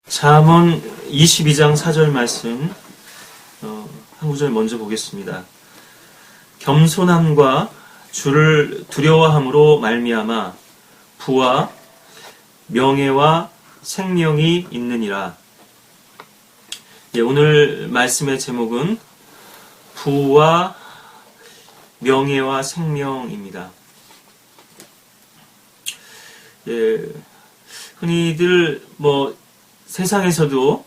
잠언 22장 4절 말씀 한 구절 먼저 보겠습니다. 겸손함과 주를 두려워함으로 말미암아 부와 명예와 생명이 있느니라. 오늘 말씀의 제목은 부와 명예와 생명입니다. 흔히들 세상에서도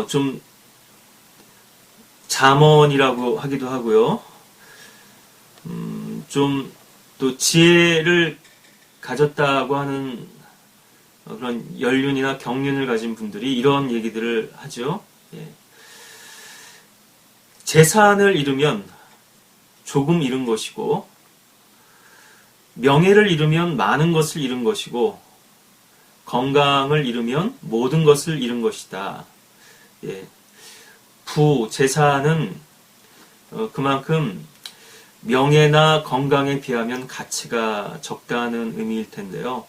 좀 잠언이라고 하기도 하고요. 좀 또 지혜를 가졌다고 하는 그런 연륜이나 경륜을 가진 분들이 이런 얘기들을 하죠. 재산을 잃으면 조금 잃은 것이고, 명예를 잃으면 많은 것을 잃은 것이고, 건강을 잃으면 모든 것을 잃은 것이다. 재산은 그만큼 명예나 건강에 비하면 가치가 적다는 의미일 텐데요.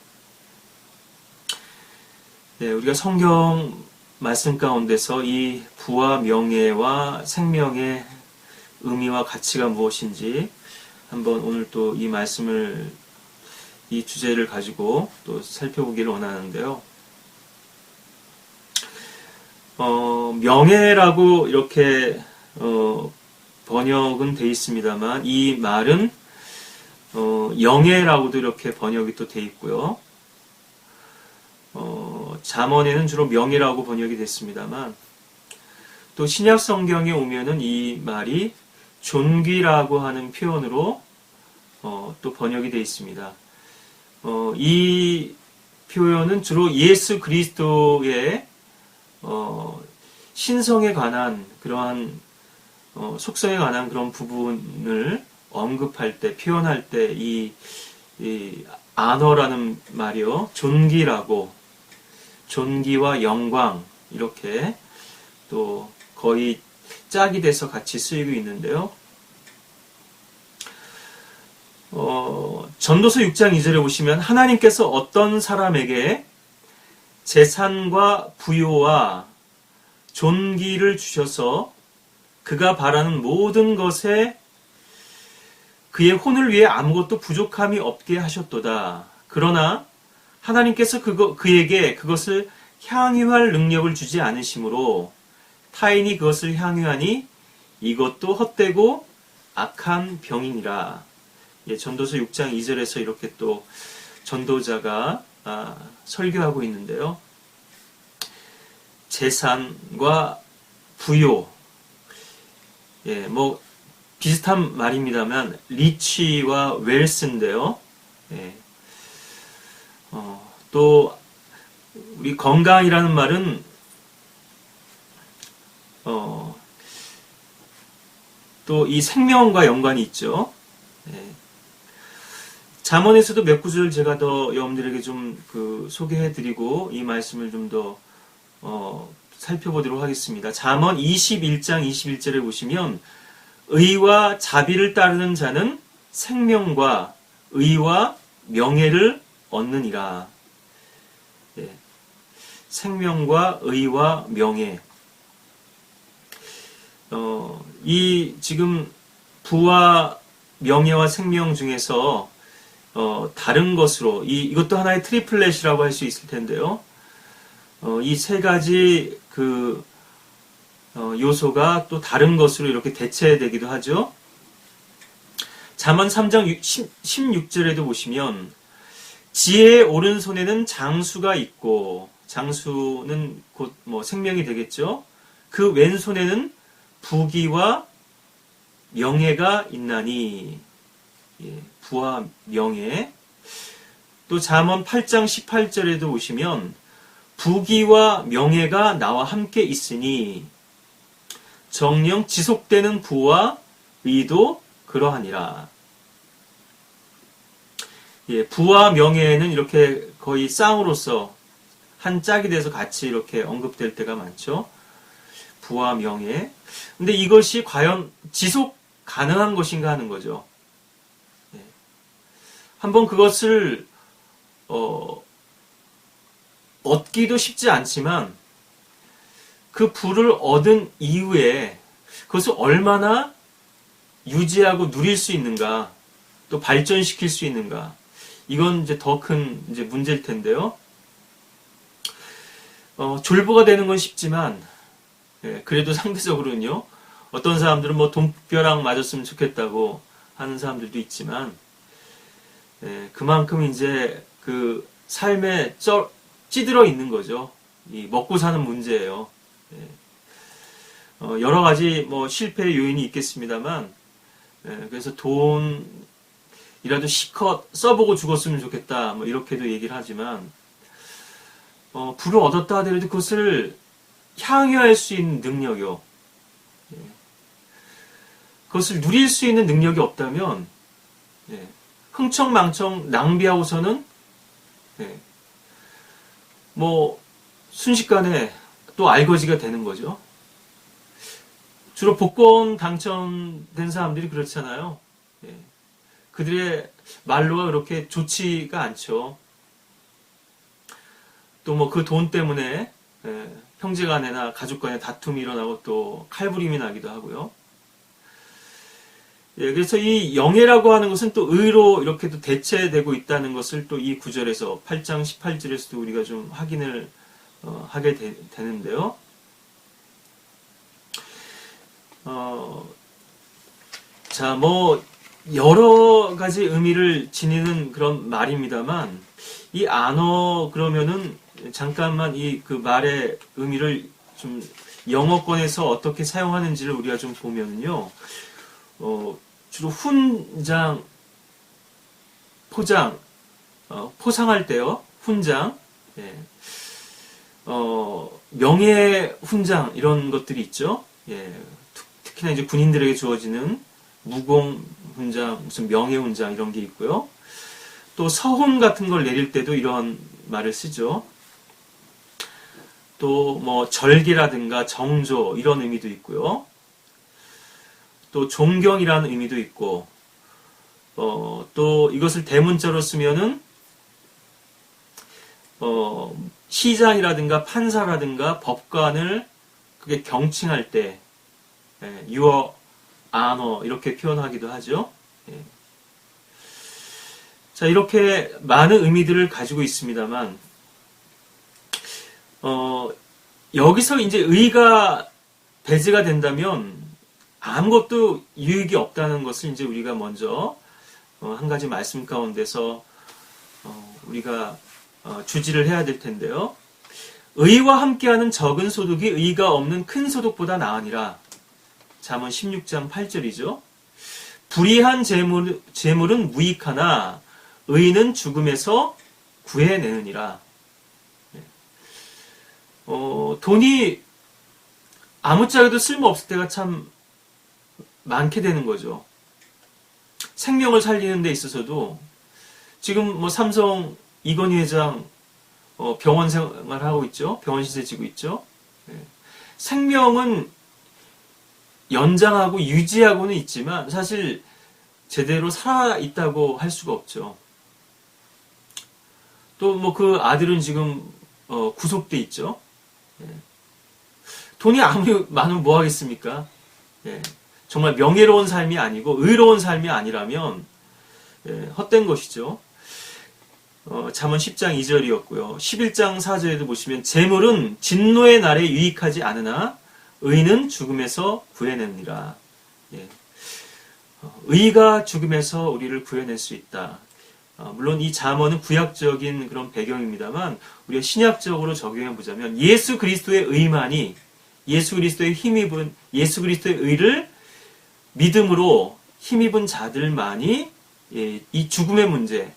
우리가 성경 말씀 가운데서 이 부와 명예와 생명의 의미와 가치가 무엇인지 한번 오늘 또 이 말씀을, 이 주제를 가지고 또 살펴보기를 원하는데요. 명예라고 이렇게 번역은 되어 있습니다만, 이 말은 영예라고도 이렇게 번역이 또 되어 있고요. 잠언에는 주로 명예라고 번역이 됐습니다만, 또 신약 성경에 오면은 이 말이 존귀라고 하는 표현으로 또 번역이 되어 있습니다. 이 표현은 주로 예수 그리스도의 신성에 관한 그러한 속성에 관한 그런 부분을 언급할 때, 표현할 때 이 아너라는 말이요, 존귀와 영광, 이렇게 또 거의 짝이 돼서 같이 쓰이고 있는데요. 전도서 6장 2절에 보시면 하나님께서 어떤 사람에게 재산과 부요와 존귀를 주셔서 그가 바라는 모든 것에 그의 혼을 위해 아무것도 부족함이 없게 하셨도다. 그러나 하나님께서 그에게 그것을 향유할 능력을 주지 않으시므로 타인이 그것을 향유하니 이것도 헛되고 악한 병이니라. 전도서 6장 2절에서 이렇게 또 전도자가 설교하고 있는데요. 재산과 부요, 비슷한 말입니다만 리치와 웰스인데요. 또 우리 건강이라는 말은 또 이 생명과 연관이 있죠. 잠언에서도 몇 구절 제가 더 여러분들에게 좀 소개해드리고 이 말씀을 좀 더 살펴보도록 하겠습니다. 잠언 21장 21절에 보시면 의와 자비를 따르는 자는 생명과 의와 명예를 얻느니라. 생명과 의와 명예. 이 지금 부와 명예와 생명 중에서 다른 것으로 이것도 하나의 트리플렛이라고 할 수 있을 텐데요. 이 세 가지 요소가 또 다른 것으로 이렇게 대체되기도 하죠. 잠언 3장 16절에도 보시면 지혜의 오른손에는 장수가 있고, 장수는 곧 생명이 되겠죠. 그 왼손에는 부귀와 명예가 있나니. 부와 명예. 또 잠언 8장 18절에도 보시면 부귀와 명예가 나와 함께 있으니 정령 지속되는 부와 의도 그러하니라. 부와 명예는 이렇게 거의 쌍으로서 한 짝이 돼서 같이 이렇게 언급될 때가 많죠. 부와 명예. 근데 이것이 과연 지속 가능한 것인가 하는 거죠. 한번 그것을 얻기도 쉽지 않지만 그 부를 얻은 이후에 그것을 얼마나 유지하고 누릴 수 있는가, 또 발전시킬 수 있는가, 이건 이제 더 큰 이제 문제일 텐데요. 졸부가 되는 건 쉽지만, 그래도 상대적으로는요, 어떤 사람들은 뭐 돈벼락 맞았으면 좋겠다고 하는 사람들도 있지만, 그만큼 이제 그 삶에 찌들어 있는 거죠. 이 먹고 사는 문제예요. 여러 가지 뭐 실패의 요인이 있겠습니다만, 그래서 돈이라도 실컷 써보고 죽었으면 좋겠다, 뭐 이렇게도 얘기를 하지만, 부를 얻었다 하더라도 그것을 향유할 수 있는 능력이요. 그것을 누릴 수 있는 능력이 없다면, 흥청망청 낭비하고서는, 뭐, 순식간에 또 알거지가 되는 거죠. 주로 복권 당첨된 사람들이 그렇잖아요. 그들의 말로가 그렇게 좋지가 않죠. 또 뭐 그 돈 때문에 형제간에나 가족간에 다툼이 일어나고 또 칼부림이 나기도 하고요. 그래서 이 영예라고 하는 것은 또 의로 이렇게도 대체되고 있다는 것을 또 이 구절에서 8장 18절에서도 우리가 좀 확인을 하게 되는데요. 자, 뭐 여러 가지 의미를 지니는 그런 말입니다만 이 안어 그러면은 잠깐만 이 그 말의 의미를 좀 영어권에서 어떻게 사용하는지를 우리가 좀 보면은요. 주로 훈장, 포장, 포상할 때요. 훈장, 명예 훈장 이런 것들이 있죠. 특히나 이제 군인들에게 주어지는 무공 훈장, 무슨 명예 훈장 이런 게 있고요. 또 서훈 같은 걸 내릴 때도 이런 말을 쓰죠. 또 뭐 절기라든가 정조 이런 의미도 있고요. 또 존경이라는 의미도 있고, 또 이것을 대문자로 쓰면은 시장이라든가 판사라든가 법관을 그게 경칭할 때 your honor 이렇게 표현하기도 하죠. 자, 이렇게 많은 의미들을 가지고 있습니다만 여기서 이제 의가 배제가 된다면 아무것도 유익이 없다는 것을 이제 우리가 먼저 한 가지 말씀 가운데서 우리가 주지를 해야 될 텐데요. 의와 함께하는 적은 소득이 의가 없는 큰 소득보다 나으니라. 잠언 16장 8절이죠. 불의한 재물은 무익하나 의는 죽음에서 구해내느니라. 돈이 아무짝에도 쓸모없을 때가 참 많게 되는 거죠. 생명을 살리는 데 있어서도 지금 뭐 삼성 이건희 회장 병원 생활하고 있죠. 병원 시세 지고 있죠. 생명은 연장하고 유지하고는 있지만 사실 제대로 살아 있다고 할 수가 없죠. 또 뭐 그 아들은 지금 구속돼 있죠. 돈이 아무리 많으면 뭐 하겠습니까? 정말 명예로운 삶이 아니고 의로운 삶이 아니라면 헛된 것이죠. 잠언 10장 2절이었고요. 11장 4절에도 보시면 재물은 진노의 날에 유익하지 않으나 의는 죽음에서 구해냅니다. 의가 죽음에서 우리를 구해낼 수 있다. 물론 이 잠언은 구약적인 그런 배경입니다만 우리가 신약적으로 적용해 보자면 예수 그리스도의 의만이 예수 그리스도의 힘입은 예수 그리스도의 의를 믿음으로 힘입은 자들만이 이 죽음의 문제,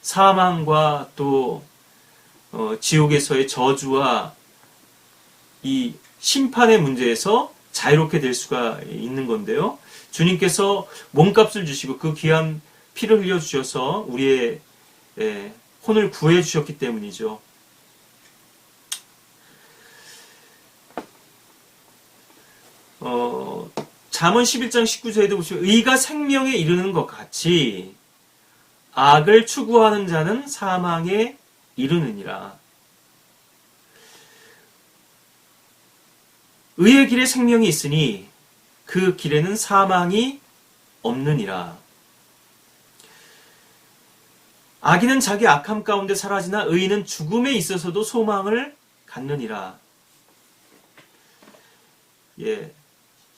사망과 또 지옥에서의 저주와 이 심판의 문제에서 자유롭게 될 수가 있는 건데요. 주님께서 몸값을 주시고 그 귀한 피를 흘려 주셔서 우리의 혼을 구해 주셨기 때문이죠. 잠언 11장 19절에도 보시면 의가 생명에 이르는 것 같이 악을 추구하는 자는 사망에 이르느니라. 의의 길에 생명이 있으니 그 길에는 사망이 없느니라. 악인은 자기 악함 가운데 사라지나 의인은 죽음에 있어서도 소망을 갖느니라. 예,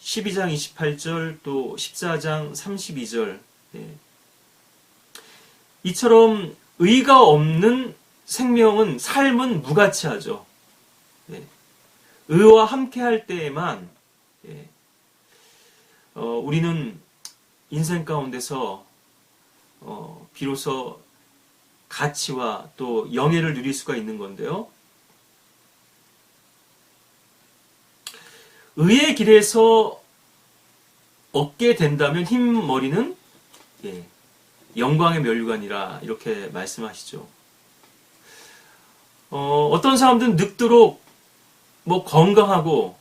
12장 28절 또 14장 32절. 예. 이처럼 의가 없는 생명은 삶은 무가치하죠. 예. 의와 함께할 때에만 예. 우리는 인생 가운데서 비로소 가치와 또 영예를 누릴 수가 있는 건데요. 의의 길에서 얻게 된다면 흰머리는 예, 영광의 면류관이라 이렇게 말씀하시죠. 어떤 사람들은 늙도록 건강하고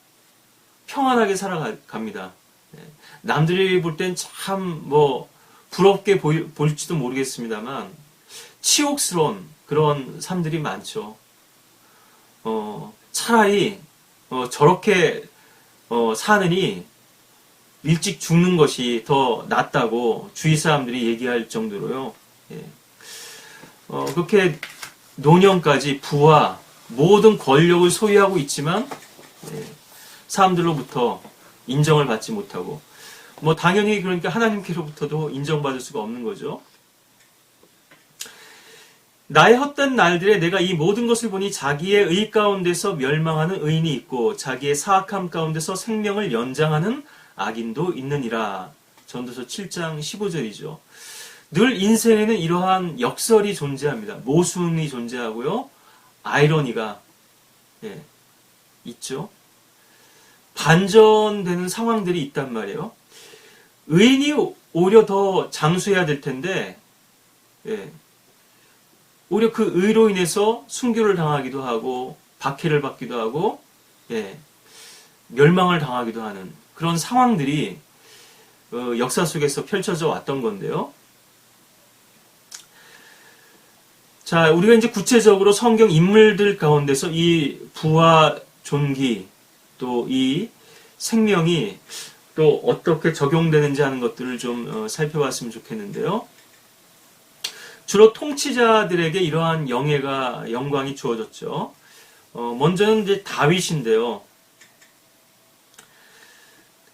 평안하게 살아갑니다. 예, 남들이 볼 땐 참 부럽게 볼지도 모르겠습니다만 치욕스러운 그런 삶들이 많죠. 차라리 저렇게 사느니 일찍 죽는 것이 더 낫다고 주위 사람들이 얘기할 정도로요. 예. 그렇게 노년까지 부와 모든 권력을 소유하고 있지만 예, 사람들로부터 인정을 받지 못하고 당연히 그러니까 하나님께로부터도 인정받을 수가 없는 거죠. 나의 헛된 날들에 내가 이 모든 것을 보니 자기의 의 가운데서 멸망하는 의인이 있고 자기의 사악함 가운데서 생명을 연장하는 악인도 있느니라. 전도서 7장 15절이죠. 늘 인생에는 이러한 역설이 존재합니다. 모순이 존재하고요. 아이러니가 있죠. 반전되는 상황들이 있단 말이에요. 의인이 오히려 더 장수해야 될 텐데 오히려 그 의로 인해서 순교를 당하기도 하고 박해를 받기도 하고 멸망을 당하기도 하는 그런 상황들이 역사 속에서 펼쳐져 왔던 건데요. 자, 우리가 이제 구체적으로 성경 인물들 가운데서 이 부와 존귀 또 이 생명이 또 어떻게 적용되는지 하는 것들을 좀 살펴봤으면 좋겠는데요. 주로 통치자들에게 이러한 영광이 주어졌죠. 먼저는 이제 다윗인데요.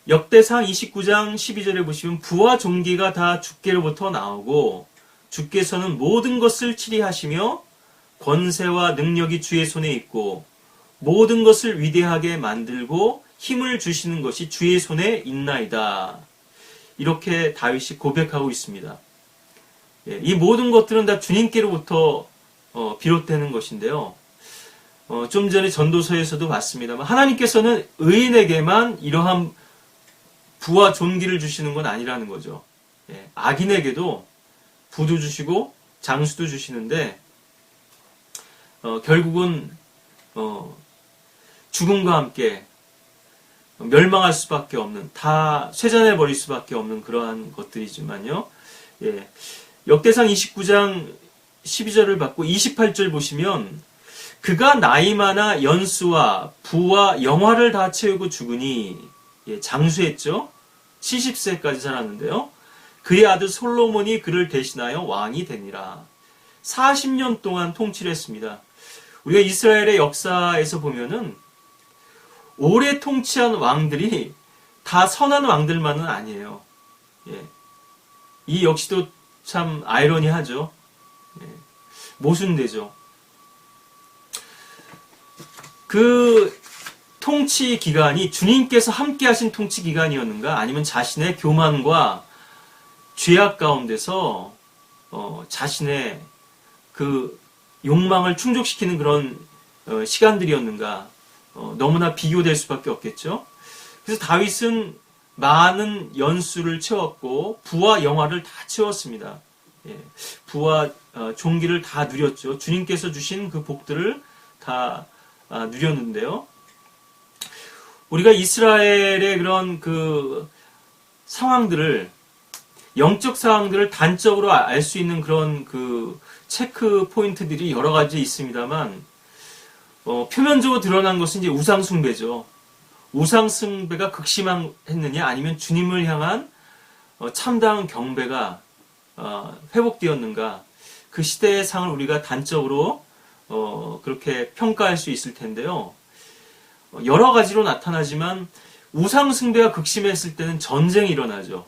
역대상 29장 12절에 보시면 부와 존귀가 다 주께로부터 나오고 주께서는 모든 것을 치리하시며 권세와 능력이 주의 손에 있고 모든 것을 위대하게 만들고 힘을 주시는 것이 주의 손에 있나이다. 이렇게 다윗이 고백하고 있습니다. 이 모든 것들은 다 주님께로부터 비롯되는 것인데요. 좀 전에 전도서에서도 봤습니다만 하나님께서는 의인에게만 이러한 부와 존귀를 주시는 건 아니라는 거죠. 악인에게도 부도 주시고 장수도 주시는데 결국은 죽음과 함께 멸망할 수밖에 없는 다 쇠잔해 버릴 수밖에 없는 그러한 것들이지만요. 역대상 29장 12절을 받고 28절 보시면 그가 나이 많아 연수와 부와 영화를 다 채우고 죽으니 장수했죠. 70세까지 살았는데요. 그의 아들 솔로몬이 그를 대신하여 왕이 되니라. 40년 동안 통치를 했습니다. 우리가 이스라엘의 역사에서 보면은 오래 통치한 왕들이 다 선한 왕들만은 아니에요. 이 역시도 참 아이러니하죠. 모순되죠. 그 통치 기간이 주님께서 함께 하신 통치 기간이었는가 아니면 자신의 교만과 죄악 가운데서 자신의 그 욕망을 충족시키는 그런 시간들이었는가 너무나 비교될 수밖에 없겠죠. 그래서 다윗은 많은 연수를 채웠고 부와 영화를 다 채웠습니다. 부와 존귀를 다 누렸죠. 주님께서 주신 그 복들을 다 누렸는데요. 우리가 이스라엘의 그런 그 상황들을 영적 상황들을 단적으로 알 수 있는 그런 그 체크 포인트들이 여러 가지 있습니다만 표면적으로 드러난 것은 이제 우상 숭배죠. 우상 숭배가 극심했느냐 아니면 주님을 향한 참다운 경배가 회복되었는가, 그 시대의 상을 우리가 단적으로 그렇게 평가할 수 있을 텐데요. 여러 가지로 나타나지만 우상 숭배가 극심했을 때는 전쟁이 일어나죠.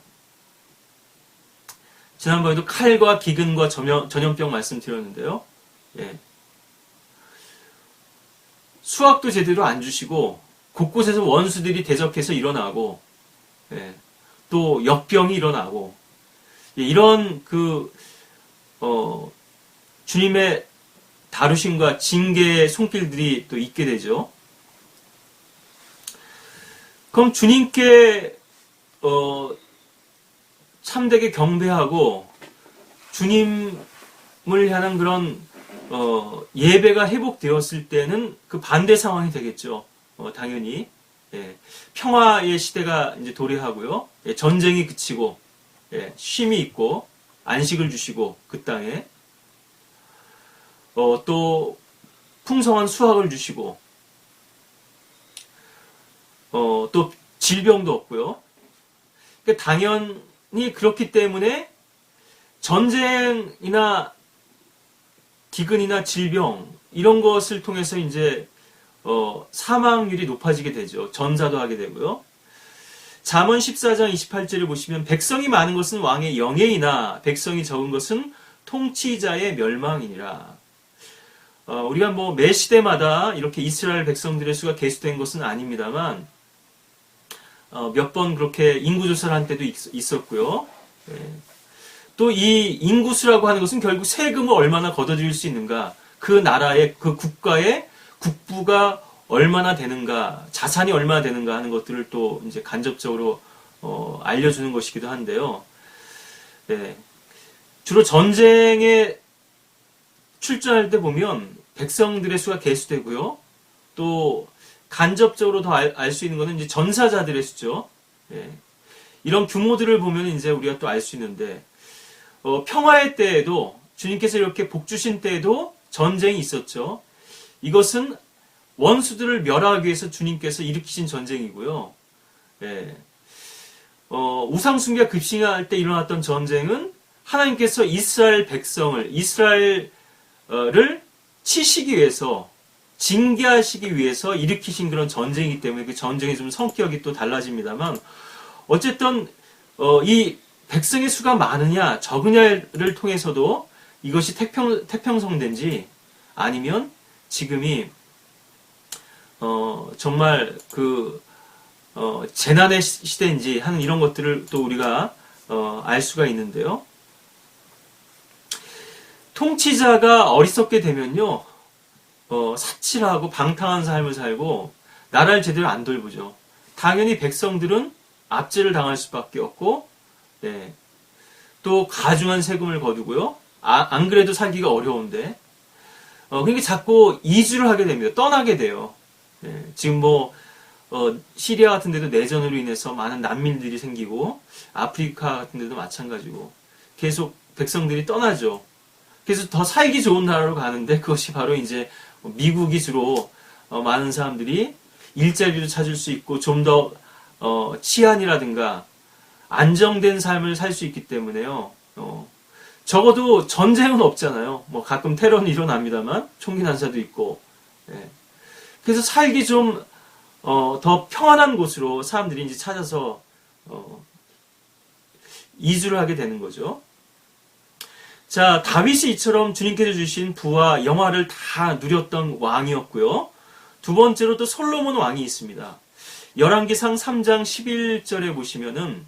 지난번에도 칼과 기근과 전염병 말씀드렸는데요. 예. 수확도 제대로 안 주시고 곳곳에서 원수들이 대적해서 일어나고, 예. 또 역병이 일어나고, 예. 이런 주님의 다루심과 징계의 손길들이 또 있게 되죠. 그럼 주님께 참되게 경배하고 주님을 향한 그런 예배가 회복되었을 때는 그 반대 상황이 되겠죠. 당연히. 예. 평화의 시대가 이제 도래하고요. 예. 전쟁이 그치고, 예. 쉼이 있고 안식을 주시고 그 땅에 또 풍성한 수확을 주시고 또 질병도 없고요. 그러니까 당연히 그렇기 때문에 전쟁이나 기근이나 질병 이런 것을 통해서 이제 사망률이 높아지게 되죠. 전사도 하게 되고요. 잠언 14장 28절을 보시면 백성이 많은 것은 왕의 영예이나 백성이 적은 것은 통치자의 멸망이니라. 우리가 뭐 매 시대마다 이렇게 이스라엘 백성들의 수가 계수된 것은 아닙니다만 몇 번 그렇게 인구조사를 한 때도 있었고요. 예. 또 이 인구수라고 하는 것은 결국 세금을 얼마나 걷어들일 수 있는가, 그 나라의, 그 국가의 국부가 얼마나 되는가, 자산이 얼마나 되는가 하는 것들을 또 이제 간접적으로 알려주는 것이기도 한데요. 예. 주로 전쟁에 출전할 때 보면 백성들의 수가 계수되고요. 또 간접적으로 더 알 수 있는 것은 이제 전사자들의 수죠. 예. 이런 규모들을 보면 이제 우리가 또 알 수 있는데, 평화의 때에도 주님께서 이렇게 복 주신 때에도 전쟁이 있었죠. 이것은 원수들을 멸하기 위해서 주님께서 일으키신 전쟁이고요. 예. 우상 숭배가 급증할 때 일어났던 전쟁은 하나님께서 이스라엘 백성을, 이스라엘을 치시기 위해서, 징계하시기 위해서 일으키신 그런 전쟁이기 때문에 그 전쟁의 좀 성격이 또 달라집니다만, 어쨌든 이 백성의 수가 많으냐 적으냐를 통해서도 이것이 태평성된지 아니면 지금이 정말 재난의 시대인지 하는 이런 것들을 또 우리가 알 수가 있는데요. 통치자가 어리석게 되면요, 사치하고 방탕한 삶을 살고 나라를 제대로 안 돌보죠. 당연히 백성들은 압제를 당할 수밖에 없고, 네, 또 가중한 세금을 거두고요. 안 그래도 살기가 어려운데, 그러니까 자꾸 이주를 하게 됩니다. 떠나게 돼요. 네, 지금 시리아 같은 데도 내전으로 인해서 많은 난민들이 생기고, 아프리카 같은 데도 마찬가지고, 계속 백성들이 떠나죠. 그래서 더 살기 좋은 나라로 가는데, 그것이 바로 이제 미국이 주로 많은 사람들이 일자리를 찾을 수 있고, 좀 더 치안이라든가 안정된 삶을 살 수 있기 때문에요. 적어도 전쟁은 없잖아요. 가끔 테러는 일어납니다만 총기 난사도 있고. 예. 그래서 살기 좀 더 평안한 곳으로 사람들이 이제 찾아서 이주를 하게 되는 거죠. 자, 다윗이 이처럼 주님께서 주신 부와 영화를 다 누렸던 왕이었고요. 두 번째로 또 솔로몬 왕이 있습니다. 열왕기상 3장 11절에 보시면은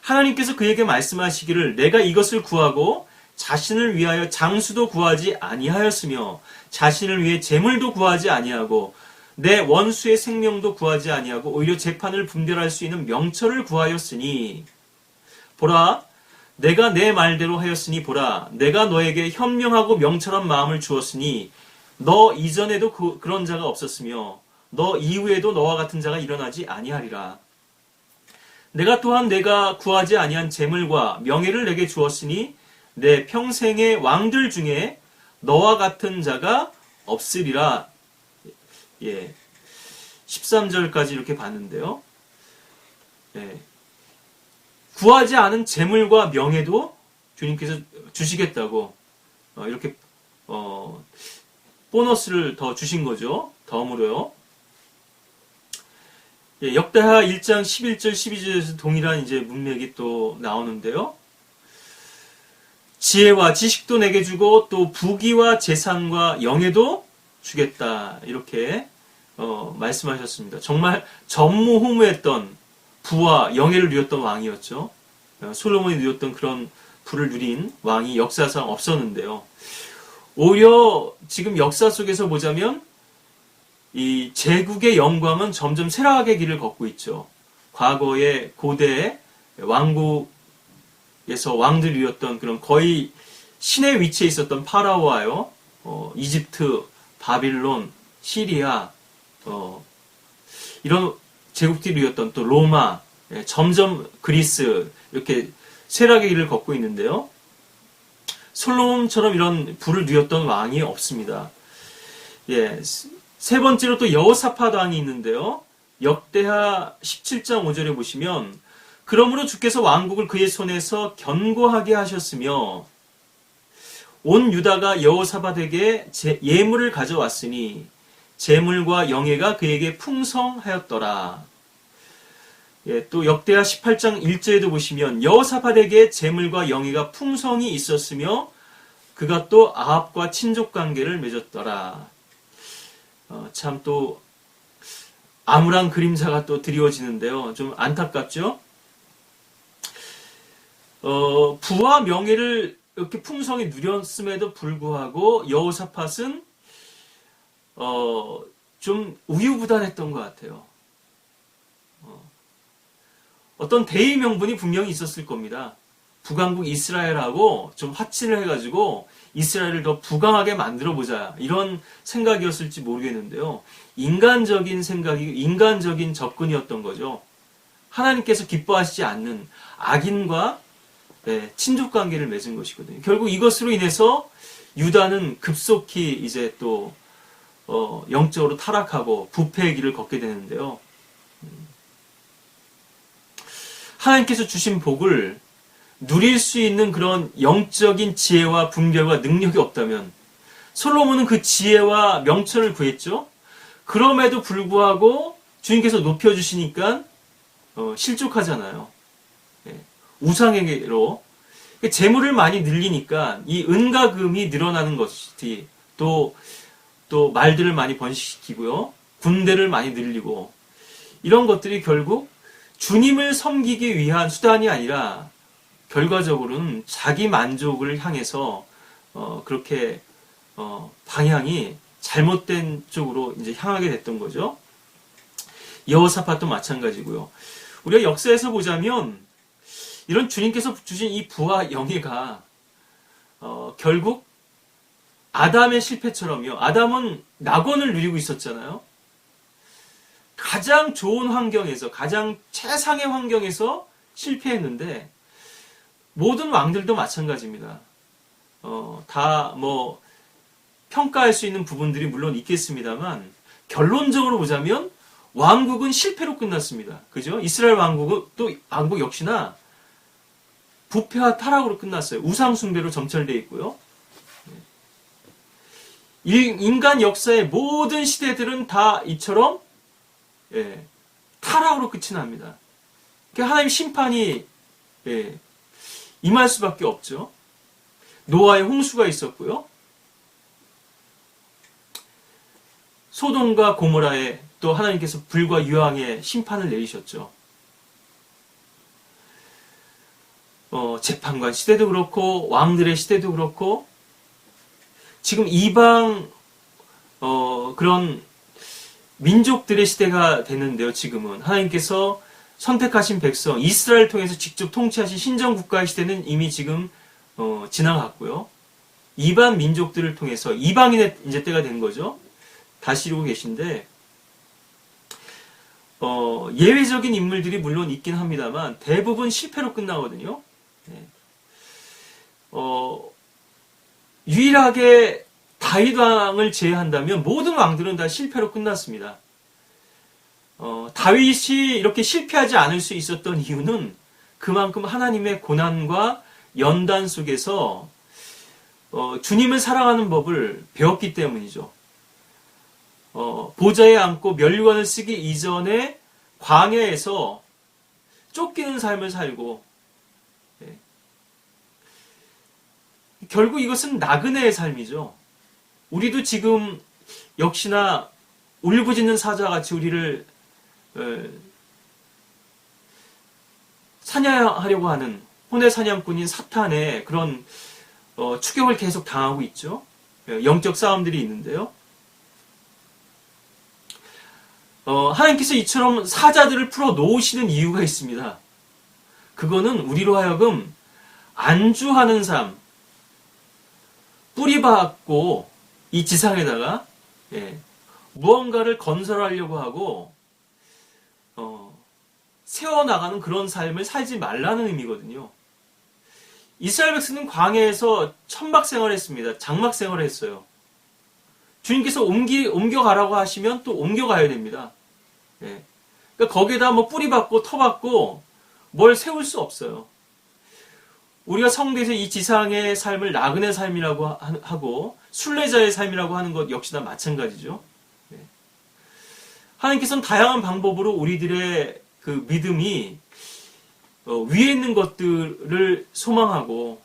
하나님께서 그에게 말씀하시기를 내가 이것을 구하고 자신을 위하여 장수도 구하지 아니하였으며 자신을 위해 재물도 구하지 아니하고 내 원수의 생명도 구하지 아니하고 오히려 재판을 분별할 수 있는 명철을 구하였으니 보라 내가 내 말대로 하였으니 보라 내가 너에게 현명하고 명철한 마음을 주었으니 너 이전에도 그런 자가 없었으며 너 이후에도 너와 같은 자가 일어나지 아니하리라. 내가 또한 내가 구하지 아니한 재물과 명예를 내게 주었으니 내 평생의 왕들 중에 너와 같은 자가 없으리라. 예. 13절까지 이렇게 봤는데요. 예. 구하지 않은 재물과 명예도 주님께서 주시겠다고 이렇게 보너스를 더 주신 거죠. 덤으로요. 예, 역대하 1장 11절 12절에서 동일한 이제 문맥이 또 나오는데요. 지혜와 지식도 내게 주고 또 부귀와 재산과 영예도 주겠다 이렇게 말씀하셨습니다. 정말 전무후무했던 부와 영예를 누렸던 왕이었죠. 솔로몬이 누렸던 그런 부를 누린 왕이 역사상 없었는데요. 오히려 지금 역사 속에서 보자면 이 제국의 영광은 점점 쇠락의 길을 걷고 있죠. 과거의 고대 왕국에서 왕들이었던 그런 거의 신의 위치에 있었던 파라오와요, 이집트, 바빌론, 시리아, 이런 제국들이었던 또 로마, 점점 그리스 이렇게 쇠락의 길을 걷고 있는데요. 솔로몬처럼 이런 부를 누렸던 왕이 없습니다. 예, 세 번째로 또 여호사밧 왕이 있는데요. 역대하 17장 5절에 보시면 그러므로 주께서 왕국을 그의 손에서 견고하게 하셨으며 온 유다가 여호사밧에게 예물을 가져왔으니 재물과 영예가 그에게 풍성하였더라. 예, 또 역대하 18장 1절에도 보시면 여호사밧에게 재물과 영예가 풍성히 있었으며 그가 또 아합과 친족 관계를 맺었더라. 참 또 암울한 그림자가 또 드리워지는데요. 좀 안타깝죠? 부와 명예를 이렇게 풍성히 누렸음에도 불구하고 여호사밧은 좀 우유부단했던 것 같아요. 어떤 대의 명분이 분명히 있었을 겁니다. 북왕국 이스라엘하고 좀 화친을 해가지고 이스라엘을 더 부강하게 만들어보자 이런 생각이었을지 모르겠는데요. 인간적인 생각이 인간적인 접근이었던 거죠. 하나님께서 기뻐하시지 않는 악인과 친족관계를 맺은 것이거든요. 결국 이것으로 인해서 유다는 급속히 이제 또 영적으로 타락하고 부패의 길을 걷게 되는데요. 하나님께서 주신 복을 누릴 수 있는 그런 영적인 지혜와 분별과 능력이 없다면 솔로몬은 그 지혜와 명철을 구했죠. 그럼에도 불구하고 주님께서 높여주시니까 실족하잖아요. 우상에게로 재물을 많이 늘리니까 이 은과 금이 늘어나는 것이 또 말들을 많이 번식시키고요. 군대를 많이 늘리고 이런 것들이 결국 주님을 섬기기 위한 수단이 아니라 결과적으로는 자기 만족을 향해서 그렇게 방향이 잘못된 쪽으로 이제 향하게 됐던 거죠. 여호사밧도 마찬가지고요. 우리가 역사에서 보자면 이런 주님께서 주신 이 부와 영예가 결국 아담의 실패처럼요. 아담은 낙원을 누리고 있었잖아요. 가장 좋은 환경에서 가장 최상의 환경에서 실패했는데 모든 왕들도 마찬가지입니다. 다 뭐 평가할 수 있는 부분들이 물론 있겠습니다만 결론적으로 보자면 왕국은 실패로 끝났습니다. 그죠? 이스라엘 왕국은 또 왕국 역시나 부패와 타락으로 끝났어요. 우상 숭배로 점철되어 있고요. 인간 역사의 모든 시대들은 다 이처럼 타락으로 끝이 납니다. 하나님 심판이 임할 수밖에 없죠. 노아의 홍수가 있었고요. 소돔과 고모라에 또 하나님께서 불과 유황의 심판을 내리셨죠. 재판관 시대도 그렇고 왕들의 시대도 그렇고 지금 이방 그런 민족들의 시대가 됐는데요. 지금은 하나님께서 선택하신 백성 이스라엘 통해서 직접 통치하신 신정국가의 시대는 이미 지금 지나갔고요. 이방 민족들을 통해서 이방인의 이제 때가 된 거죠. 다스리고 계신데 예외적인 인물들이 물론 있긴 합니다만 대부분 실패로 끝나거든요. 유일하게 다윗 왕을 제외한다면 모든 왕들은 다 실패로 끝났습니다. 다윗이 이렇게 실패하지 않을 수 있었던 이유는 그만큼 하나님의 고난과 연단 속에서 주님을 사랑하는 법을 배웠기 때문이죠. 보좌에 앉고 면류관을 쓰기 이전에 광야에서 쫓기는 삶을 살고, 예. 결국 이것은 나그네의 삶이죠. 우리도 지금 역시나 울부짖는 사자와 같이 우리를 사냥하려고 하는 혼의 사냥꾼인 사탄의 그런 추격을 계속 당하고 있죠. 영적 싸움들이 있는데요. 하나님께서 이처럼 사자들을 풀어 놓으시는 이유가 있습니다. 그거는 우리로 하여금 안주하는 삶, 뿌리박고 이 지상에다가 무언가를 건설하려고 하고 세워나가는 그런 삶을 살지 말라는 의미거든요. 이스라엘 백성은 광야에서 천박 생활을 했습니다. 장막 생활을 했어요. 주님께서 옮겨가라고 하시면 또 옮겨가야 됩니다. 그러니까 거기에다 뭐 뿌리박고 터박고 뭘 세울 수 없어요. 우리가 성도에서 이 지상의 삶을 나그네 삶이라고 하고 순례자의 삶이라고 하는 것 역시나 마찬가지죠. 하나님께서는 다양한 방법으로 우리들의 그 믿음이 위에 있는 것들을 소망하고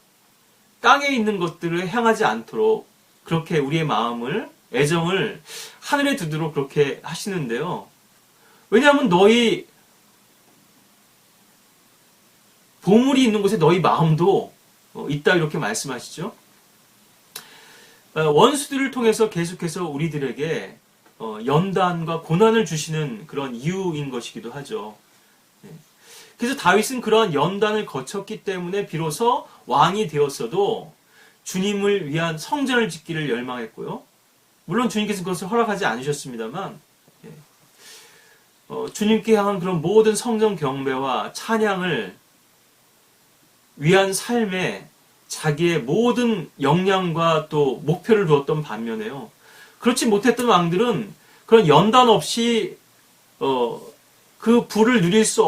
땅에 있는 것들을 향하지 않도록 그렇게 우리의 마음을, 애정을 하늘에 두도록 그렇게 하시는데요. 왜냐하면 너희 보물이 있는 곳에 너희 마음도 있다 이렇게 말씀하시죠. 원수들을 통해서 계속해서 우리들에게 연단과 고난을 주시는 그런 이유인 것이기도 하죠. 그래서 다윗은 그러한 연단을 거쳤기 때문에 비로소 왕이 되었어도 주님을 위한 성전을 짓기를 열망했고요. 물론 주님께서 그것을 허락하지 않으셨습니다만 주님께 향한 그런 모든 성전 경배와 찬양을 위한 삶에 자기의 모든 역량과 또 목표를 두었던 반면에요. 그렇지 못했던 왕들은 그런 연단 없이 그 부를 누릴 수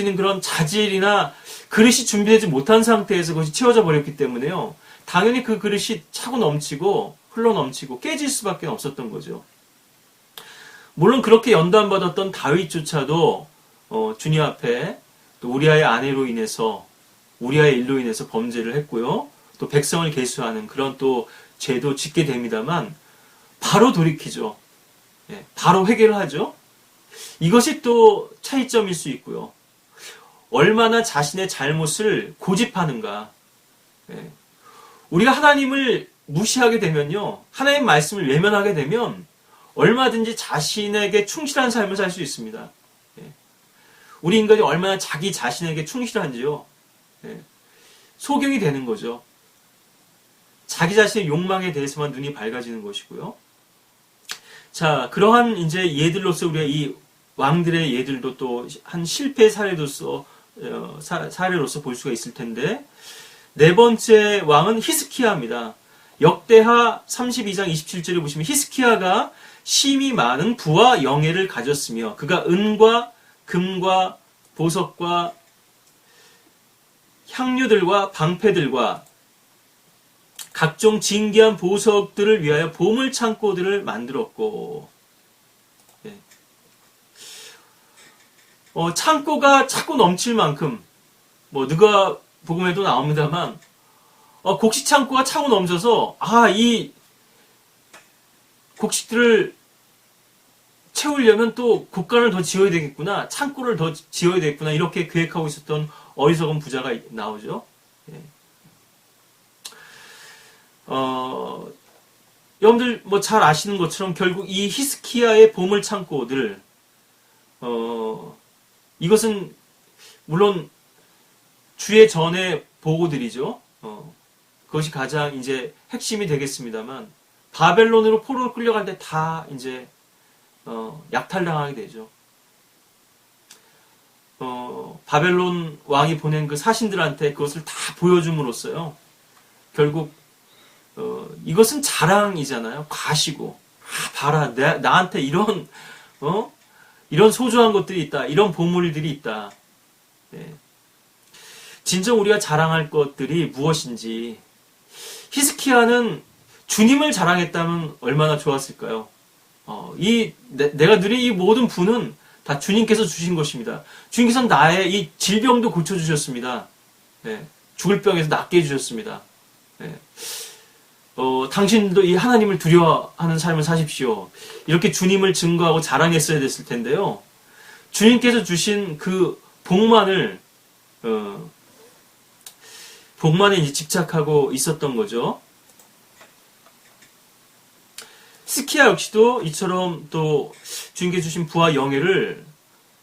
있는 그런 자질이나 그릇이 준비되지 못한 상태에서 그것이 채워져 버렸기 때문에요. 당연히 그 그릇이 차고 넘치고 흘러 넘치고 깨질 수밖에 없었던 거죠. 물론 그렇게 연단받았던 다윗조차도 주님 앞에 또 우리아의 아내로 인해서 우리아의 일로 인해서 범죄를 했고요. 또 백성을 계수하는 그런 또 죄도 짓게 됩니다만 바로 돌이키죠. 바로 회개를 하죠. 이것이 또 차이점일 수 있고요. 얼마나 자신의 잘못을 고집하는가. 우리가 하나님을 무시하게 되면요. 하나님 말씀을 외면하게 되면 얼마든지 자신에게 충실한 삶을 살 수 있습니다. 우리 인간이 얼마나 자기 자신에게 충실한지요. 소경이 되는 거죠. 자기 자신의 욕망에 대해서만 눈이 밝아지는 것이고요. 자, 그러한 이제 예들로서 우리가 이 왕들의 예들도 또 한 실패 사례로서 볼 수가 있을 텐데, 네 번째 왕은 히스키야입니다. 역대하 32장 27절에 보시면 히스키야가 심이 많은 부와 영예를 가졌으며 그가 은과 금과 보석과 향료들과 방패들과 각종 진귀한 보석들을 위하여 보물 창고들을 만들었고, 창고가 차고 넘칠 만큼, 누가 복음에도 나옵니다만, 곡식 창고가 차고 넘쳐서, 이 곡식들을 채우려면 또 곡간을 더 지어야 되겠구나, 창고를 더 지어야 되겠구나, 이렇게 계획하고 있었던 어리석은 부자가 나오죠. 여러분들 잘 아시는 것처럼 결국 이 히스키야의 보물 창고들, 이것은 물론 주의 전의 보고들이죠. 그것이 가장 이제 핵심이 되겠습니다만 바벨론으로 포로로 끌려갈 때 다 이제 약탈당하게 되죠. 바벨론 왕이 보낸 그 사신들한테 그것을 다 보여줌으로써요. 결국 이것은 자랑이잖아요. 과시고 봐라 나한테 이런 이런 소중한 것들이 있다. 이런 보물들이 있다. 네. 진정 우리가 자랑할 것들이 무엇인지. 히스키야는 주님을 자랑했다면 얼마나 좋았을까요? 내가 누린 이 모든 부는 다 주님께서 주신 것입니다. 주님께서는 나의 이 질병도 고쳐주셨습니다. 네. 죽을 병에서 낫게 해주셨습니다. 네. 당신도 이 하나님을 두려워하는 삶을 사십시오. 이렇게 주님을 증거하고 자랑했어야 됐을 텐데요. 주님께서 주신 그 복만에 이제 집착하고 있었던 거죠. 히스키야 역시도 이처럼 또 주님께 주신 부와 영예를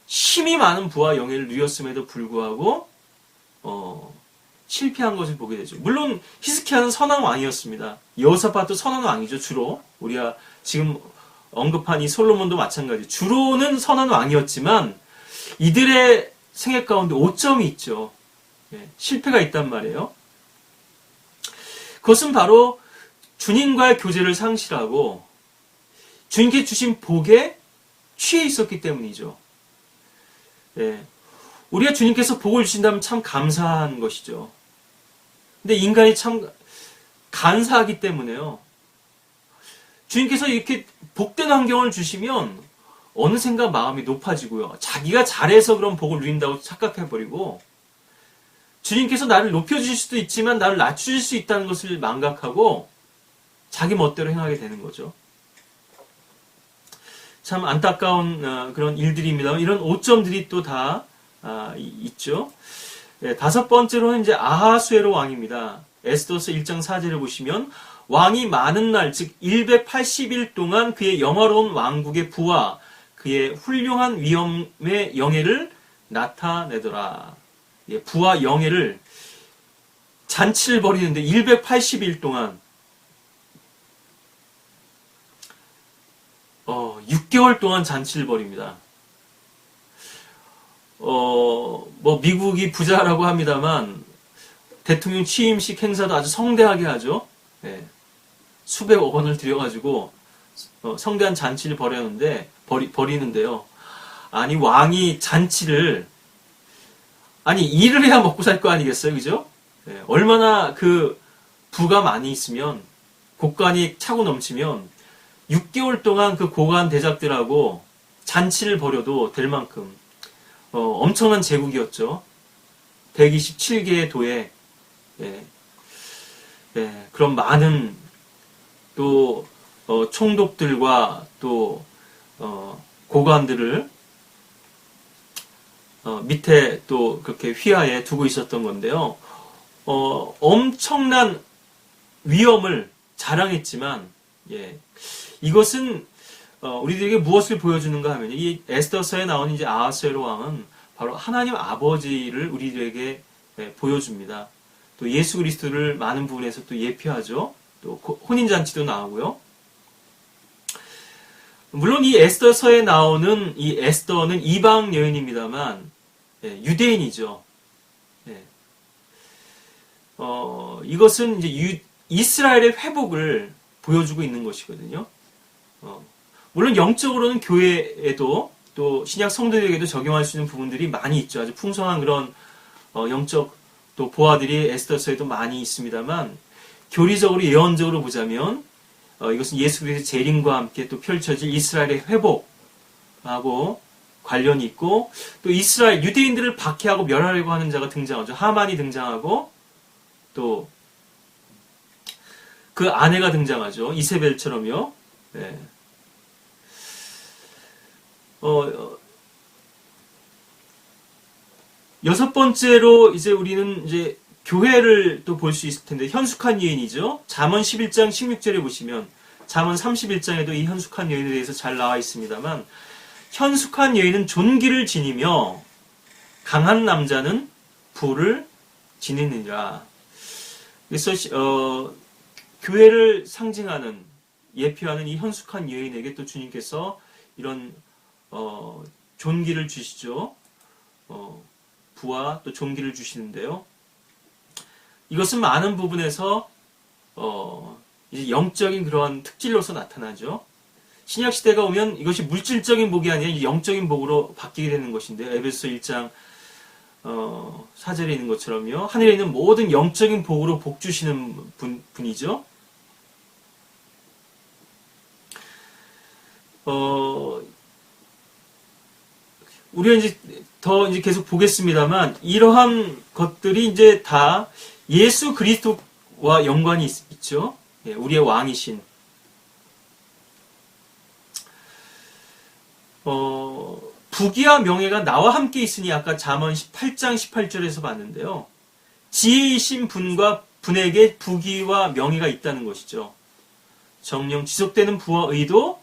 힘이 많은 부와 영예를 누렸음에도 불구하고 실패한 것을 보게 되죠. 물론 히스키야는 선한 왕이었습니다. 여호사밧도 선한 왕이죠. 주로 우리가 지금 언급한 이 솔로몬도 마찬가지. 주로는 선한 왕이었지만 이들의 생애 가운데 오점이 있죠. 실패가 있단 말이에요. 그것은 바로 주님과의 교제를 상실하고 주님께 주신 복에 취해 있었기 때문이죠. 우리가 주님께서 복을 주신다면 참 감사한 것이죠. 근데 인간이 참 간사하기 때문에요. 주님께서 이렇게 복된 환경을 주시면 어느샌가 마음이 높아지고요. 자기가 잘해서 그런 복을 누린다고 착각해버리고 주님께서 나를 높여주실 수도 있지만 나를 낮추실 수 있다는 것을 망각하고 자기 멋대로 행하게 되는 거죠. 참 안타까운 그런 일들입니다. 이런 오점들이 또 다 있죠. 다섯 번째로는 이제 아하수에로 왕입니다. 에스더서 1장 4절을 보시면 왕이 많은 날, 즉 180일 동안 그의 영화로운 왕국의 부와 그의 훌륭한 위엄의 영예를 나타내더라. 부와 영예를 잔치를 벌이는데 180일 동안 6개월 동안 잔치를 벌입니다. 미국이 부자라고 합니다만 대통령 취임식 행사도 아주 성대하게 하죠. 수백억 원을 들여가지고 성대한 잔치를 벌이는데요. 아니 왕이 잔치를 일을 해야 먹고 살 거 아니겠어요, 그죠? 얼마나 그 부가 많이 있으면 곡간이 차고 넘치면 6개월 동안 그 고관 대작들하고 잔치를 벌여도 될 만큼 엄청난 제국이었죠. 127개의 도에 그런 많은 또 총독들과 또 고관들을 밑에 또 그렇게 휘하에 두고 있었던 건데요. 엄청난 위엄을 자랑했지만 이것은 우리들에게 무엇을 보여주는가 하면 이 에스더서에 나오는 이제 아하수에로 왕은 바로 하나님 아버지를 우리들에게 보여줍니다. 또 예수 그리스도를 많은 부분에서 또 예표하죠. 또 혼인잔치도 나오고요. 물론 이 에스더서에 나오는 이 에스더는 이방 여인입니다만 유대인이죠. 이것은 이제 이스라엘의 회복을 보여주고 있는 것이거든요. 물론 영적으로는 교회에도 또 신약 성도들에게도 적용할 수 있는 부분들이 많이 있죠. 아주 풍성한 그런 영적 또 보화들이 에스더서에도 많이 있습니다만 교리적으로 예언적으로 보자면 이것은 예수 그리스도의 재림과 함께 또 펼쳐질 이스라엘의 회복하고 관련이 있고 또 이스라엘 유대인들을 박해하고 멸하려고 하는 자가 등장하죠. 하만이 등장하고 또 그 아내가 등장하죠. 이세벨처럼요. 여섯 번째로 이제 우리는 이제 교회를 또 볼 수 있을 텐데 현숙한 여인이죠. 잠언 11장 16절에 보시면 잠언 31장에도 이 현숙한 여인에 대해서 잘 나와 있습니다만 현숙한 여인은 존귀를 지니며 강한 남자는 부를 지니느니라. 그래서 교회를 상징하는 예표하는 이 현숙한 여인에게 또 주님께서 이런 존귀를 주시죠. 부와 또 존귀를 주시는데요. 이것은 많은 부분에서 이제 영적인 그러한 특질로서 나타나죠. 신약 시대가 오면 이것이 물질적인 복이 아니라 영적인 복으로 바뀌게 되는 것인데, 에베소 1장 4절에 있는 것처럼요. 하늘에 있는 모든 영적인 복으로 복 주시는 분이죠. 우리가 이제 이제 계속 보겠습니다만, 이러한 것들이 이제 다 예수 그리스도와 연관이 있죠. 예, 우리의 왕이신. 부귀와 명예가 나와 함께 있으니 아까 잠언 8장 18절에서 봤는데요. 지혜이신 분에게 부귀와 명예가 있다는 것이죠. 정령 지속되는 부와 의도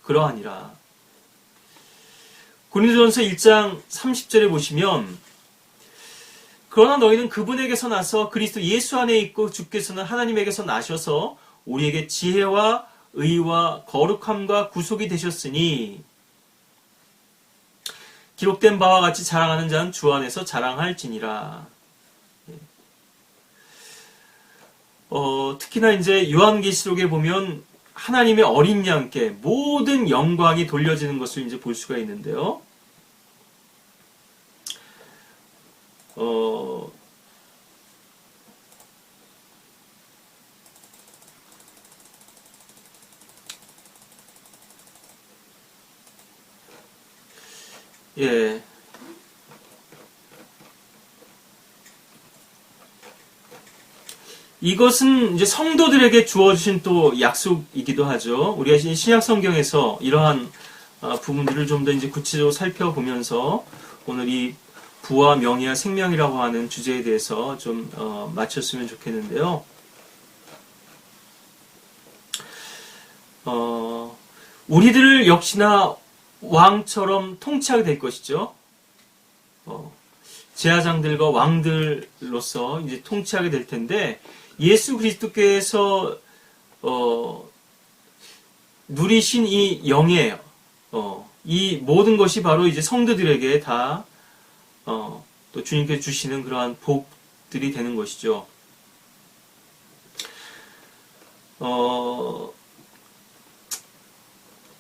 그러하니라. 고린도전서 1장 30절에 보시면, 그러나 너희는 그분에게서 나서 그리스도 예수 안에 있고 주께서는 하나님에게서 나셔서 우리에게 지혜와 의와 거룩함과 구속이 되셨으니 기록된 바와 같이 자랑하는 자는 주 안에서 자랑할지니라. 특히나 이제 요한계시록에 보면 하나님의 어린 양께 모든 영광이 돌려지는 것을 이제 볼 수가 있는데요. 예. 이것은 이제 성도들에게 주어주신 또 약속이기도 하죠. 우리가 신약 성경에서 이러한 부분들을 좀 더 이제 구체적으로 살펴보면서 오늘 이 부와 명예와 생명이라고 하는 주제에 대해서 좀 마쳤으면 좋겠는데요. 우리들 역시나 왕처럼 통치하게 될 것이죠. 제사장들과 왕들로서 이제 통치하게 될 텐데, 예수 그리스도께서 누리신 이 영예, 이 모든 것이 바로 이제 성도들에게 다 또 주님께서 주시는 그러한 복들이 되는 것이죠.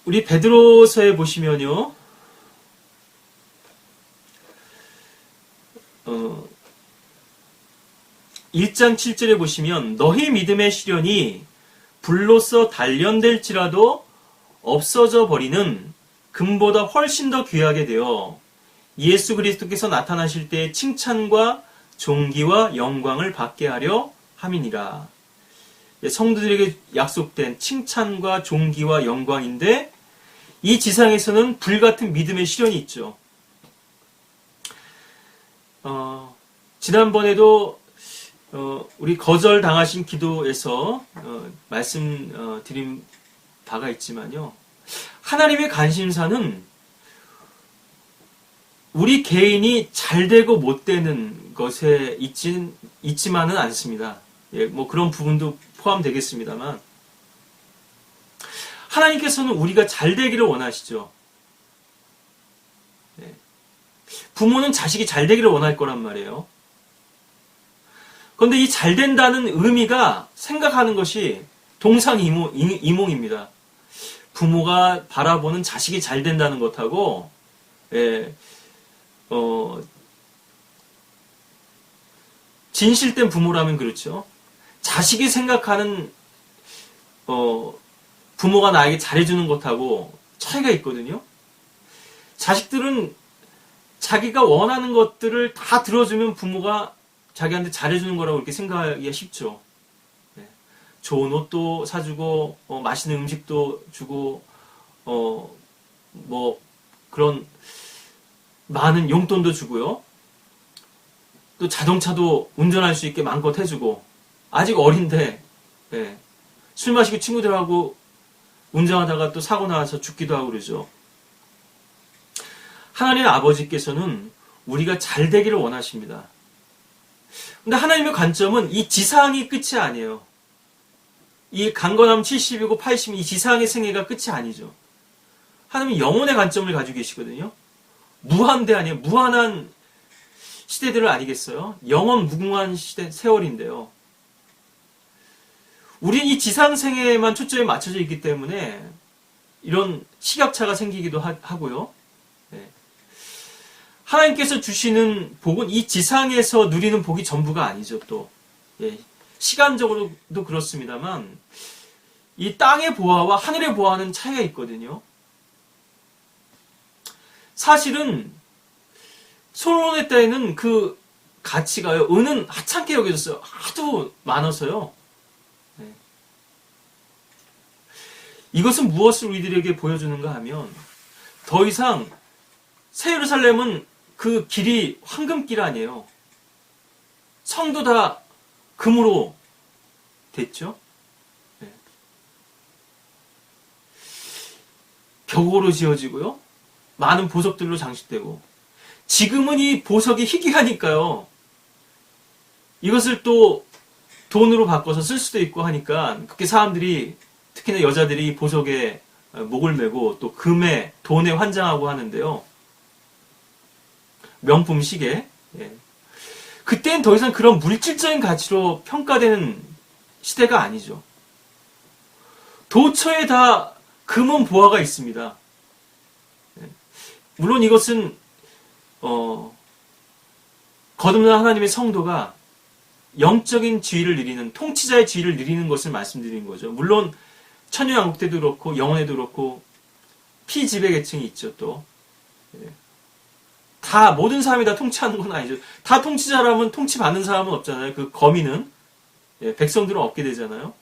우리 베드로서에 보시면요, 1장 7절에 보시면 너희 믿음의 시련이 불로써 단련될지라도 없어져 버리는 금보다 훨씬 더 귀하게 되어 예수 그리스도께서 나타나실 때 칭찬과 존귀와 영광을 받게 하려 함이니라. 성도들에게 약속된 칭찬과 존귀와 영광인데, 이 지상에서는 불같은 믿음의 시련이 있죠. 지난번에도 우리 거절당하신 기도에서 말씀드린 바가 있지만요, 하나님의 관심사는 우리 개인이 잘되고 못되는 것에 있지만은 않습니다. 예, 뭐 그런 부분도 포함되겠습니다만, 하나님께서는 우리가 잘되기를 원하시죠. 예. 부모는 자식이 잘되기를 원할 거란 말이에요. 그런데 이 잘된다는 의미가 생각하는 것이 동상이몽입니다. 부모가 바라보는 자식이 잘된다는 것하고, 예, 진실된 부모라면 그렇죠. 자식이 생각하는 부모가 나에게 잘해주는 것하고 차이가 있거든요. 자식들은 자기가 원하는 것들을 다 들어주면 부모가 자기한테 잘해주는 거라고 이렇게 생각하기가 쉽죠. 네. 좋은 옷도 사주고 맛있는 음식도 주고 뭐 그런 많은 용돈도 주고요. 또 자동차도 운전할 수 있게 마음껏 해주고, 아직 어린데 네. 술 마시고 친구들하고 운전하다가 또 사고 나서 죽기도 하고 그러죠. 하나님 아버지께서는 우리가 잘 되기를 원하십니다. 근데 하나님의 관점은 이 지상이 끝이 아니에요. 이 강건함 70이고 80이 이 지상의 생애가 끝이 아니죠. 하나님은 영혼의 관점을 가지고 계시거든요. 무한대 아니에요. 무한한 시대들을 아니겠어요? 영원 무궁한 시대, 세월인데요. 우리는 이 지상 생애에만 초점이 맞춰져 있기 때문에 이런 식약차가 생기기도 하고요. 예. 하나님께서 주시는 복은 이 지상에서 누리는 복이 전부가 아니죠. 또 예. 시간적으로도 그렇습니다만 이 땅의 보화와 하늘의 보화는 차이가 있거든요. 사실은 솔로몬의 때에는 그 가치가요, 은은 하찮게 여겨졌어요. 하도 많아서요. 네. 이것은 무엇을 우리들에게 보여주는가 하면 더 이상 새 예루살렘은 그 길이 황금길 아니에요. 성도 다 금으로 됐죠. 네. 벽으로 지어지고요. 많은 보석들로 장식되고, 지금은 이 보석이 희귀하니까요. 이것을 또 돈으로 바꿔서 쓸 수도 있고 하니까 그렇게 사람들이, 특히나 여자들이 보석에 목을 메고 또 금에 돈에 환장하고 하는데요. 명품 시계. 예. 그때는 더 이상 그런 물질적인 가치로 평가되는 시대가 아니죠. 도처에 다 금은 보화가 있습니다. 예. 물론 이것은 거듭난 하나님의 성도가 영적인 지위를 누리는, 통치자의 지위를 누리는 것을 말씀드리는 거죠. 물론 천유왕국 때도 그렇고 영원에도 그렇고 피지배계층이 있죠. 또 다 모든 사람이 다 통치하는 건 아니죠. 다 통치자라면 통치받는 사람은 없잖아요. 그 거민은, 백성들은 없게 되잖아요.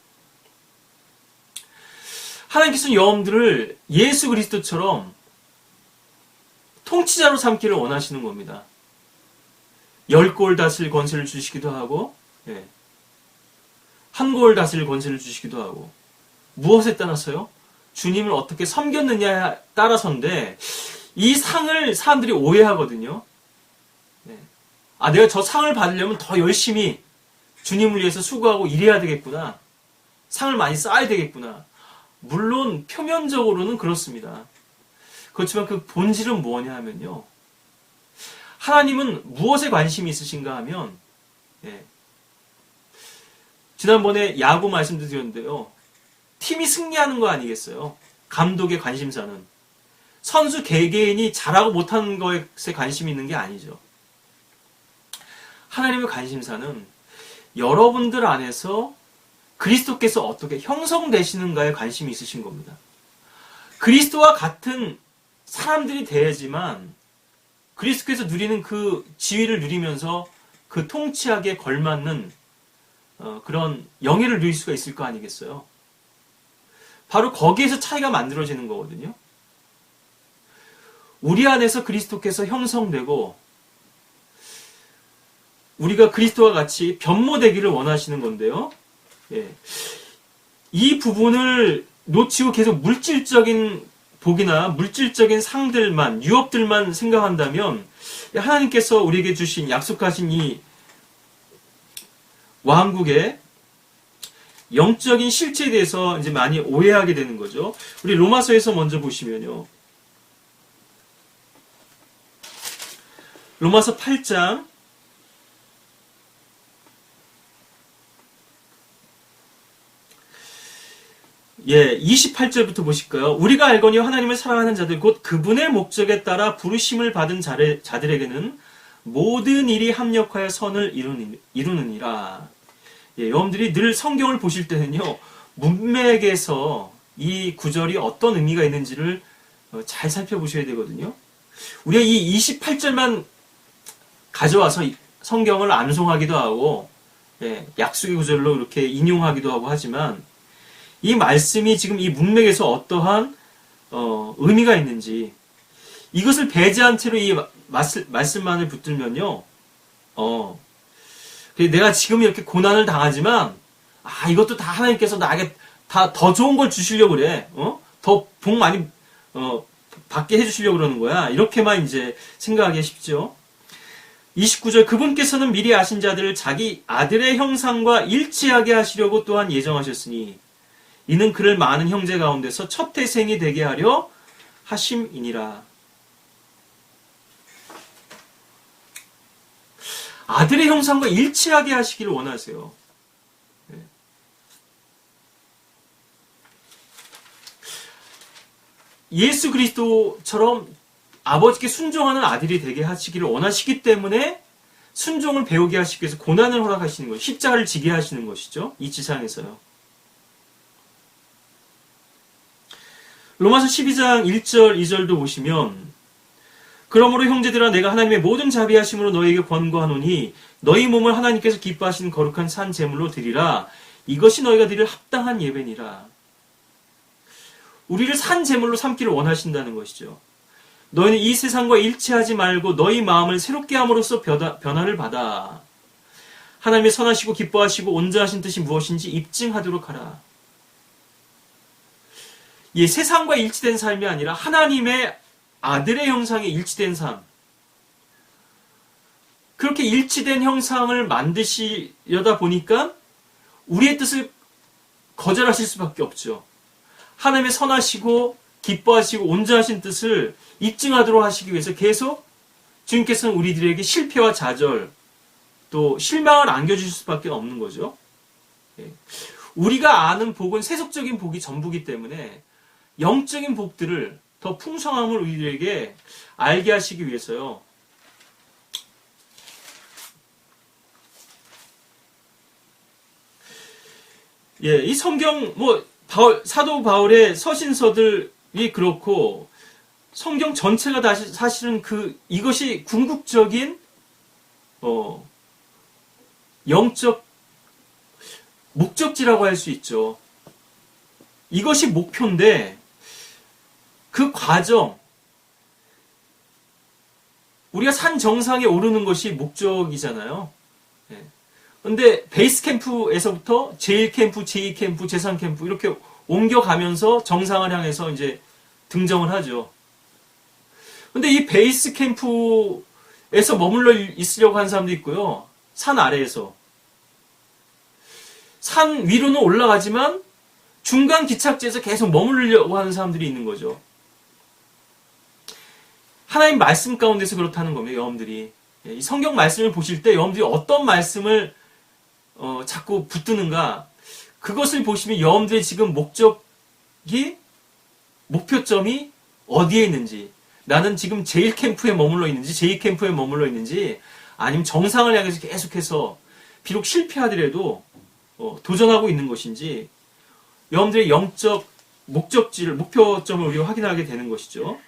하나님께서는 여러분들을 예수 그리스도처럼 통치자로 삼기를 원하시는 겁니다. 10골 다스릴 권세를 주시기도 하고, 한 골 다스릴 권세를 주시기도 하고, 무엇에 따라서요? 주님을 어떻게 섬겼느냐에 따라서인데, 이 상을 사람들이 오해하거든요. 아, 내가 저 상을 받으려면 더 열심히 주님을 위해서 수고하고 일해야 되겠구나. 상을 많이 쌓아야 되겠구나. 물론 표면적으로는 그렇습니다. 그렇지만 그 본질은 뭐냐 하면요. 하나님은 무엇에 관심이 있으신가 하면, 지난번에 야구 말씀도 드렸는데요. 팀이 승리하는 거 아니겠어요? 감독의 관심사는. 선수 개개인이 잘하고 못하는 것에 관심이 있는 게 아니죠. 하나님의 관심사는 여러분들 안에서 그리스도께서 어떻게 형성되시는가에 관심이 있으신 겁니다. 그리스도와 같은 사람들이 돼야지만 그리스도께서 누리는 그 지위를 누리면서 그 통치하기에 걸맞는 그런 영예를 누릴 수가 있을 거 아니겠어요? 바로 거기에서 차이가 만들어지는 거거든요. 우리 안에서 그리스도께서 형성되고 우리가 그리스도와 같이 변모되기를 원하시는 건데요. 이 부분을 놓치고 계속 물질적인 복이나 물질적인 상들만, 유업들만 생각한다면 하나님께서 우리에게 주신, 약속하신 이 왕국의 영적인 실체에 대해서 이제 많이 오해하게 되는 거죠. 우리 로마서에서 먼저 보시면요. 로마서 8장 28절부터 보실까요? 우리가 알거니 하나님을 사랑하는 자들 곧 그분의 목적에 따라 부르심을 받은 자들에게는 모든 일이 합력하여 선을 이루느니라. 여러분들이 늘 성경을 보실 때는요. 문맥에서 이 구절이 어떤 의미가 있는지를 잘 살펴보셔야 되거든요. 우리가 이 28절만 가져와서 성경을 암송하기도 하고 약속의 구절로 이렇게 인용하기도 하고 하지만 이 말씀이 지금 이 문맥에서 어떠한 의미가 있는지 이것을 배제한 채로 이 말씀만을 붙들면요. 내가 지금 이렇게 고난을 당하지만 이것도 다 하나님께서 나에게 다 더 좋은 걸 주시려고 그래. 더 복 많이 받게 해주시려고 그러는 거야. 이렇게만 이제 생각하기 쉽죠. 29절 그분께서는 미리 아신 자들을 자기 아들의 형상과 일치하게 하시려고 또한 예정하셨으니 이는 그를 많은 형제 가운데서 첫 태생이 되게 하려 하심이니라. 아들의 형상과 일치하게 하시기를 원하세요. 예수 그리스도처럼 아버지께 순종하는 아들이 되게 하시기를 원하시기 때문에 순종을 배우게 하시기 위해서 고난을 허락하시는 거예요. 십자가를 지게 하시는 것이죠. 이 지상에서요. 로마서 12장 1절 2절도 보시면 그러므로 형제들아 내가 하나님의 모든 자비하심으로 너희에게 권고하노니 너희 몸을 하나님께서 기뻐하시는 거룩한 산 제물로 드리라. 이것이 너희가 드릴 합당한 예배니라. 우리를 산 제물로 삼기를 원하신다는 것이죠. 너희는 이 세상과 일치하지 말고 너희 마음을 새롭게 함으로써 변화를 받아 하나님의 선하시고 기뻐하시고 온전하신 뜻이 무엇인지 입증하도록 하라. 이 세상과 일치된 삶이 아니라 하나님의 아들의 형상에 일치된 삶. 그렇게 일치된 형상을 만드시려다 보니까 우리의 뜻을 거절하실 수밖에 없죠. 하나님의 선하시고 기뻐하시고 온전하신 뜻을 입증하도록 하시기 위해서 계속 주님께서는 우리들에게 실패와 좌절 또 실망을 안겨주실 수밖에 없는 거죠. 우리가 아는 복은 세속적인 복이 전부기 때문에 영적인 복들을 더 풍성함을 우리들에게 알게 하시기 위해서요. 이 성경 사도 바울의 서신서들이 그렇고 성경 전체가 다 사실은 이것이 궁극적인 영적 목적지라고 할 수 있죠. 이것이 목표인데 그 과정, 우리가 산 정상에 오르는 것이 목적이잖아요. 근데 베이스 캠프에서부터 제1 캠프, 제2 캠프, 제3 캠프 이렇게 옮겨가면서 정상을 향해서 이제 등정을 하죠. 근데 이 베이스 캠프에서 머물러 있으려고 하는 사람도 있고요. 산 아래에서. 산 위로는 올라가지만 중간 기착지에서 계속 머무르려고 하는 사람들이 있는 거죠. 하나님 말씀 가운데서 그렇다는 겁니다. 여러분들이. 이 성경 말씀을 보실 때 여러분들이 어떤 말씀을 자꾸 붙드는가, 그것을 보시면 여러분들의 지금 목표점이 어디에 있는지, 나는 지금 제1캠프에 머물러 있는지, 제2캠프에 머물러 있는지, 아니면 정상을 향해서 계속해서 비록 실패하더라도 도전하고 있는 것인지, 여러분들의 영적 목표점을 우리가 확인하게 되는 것이죠.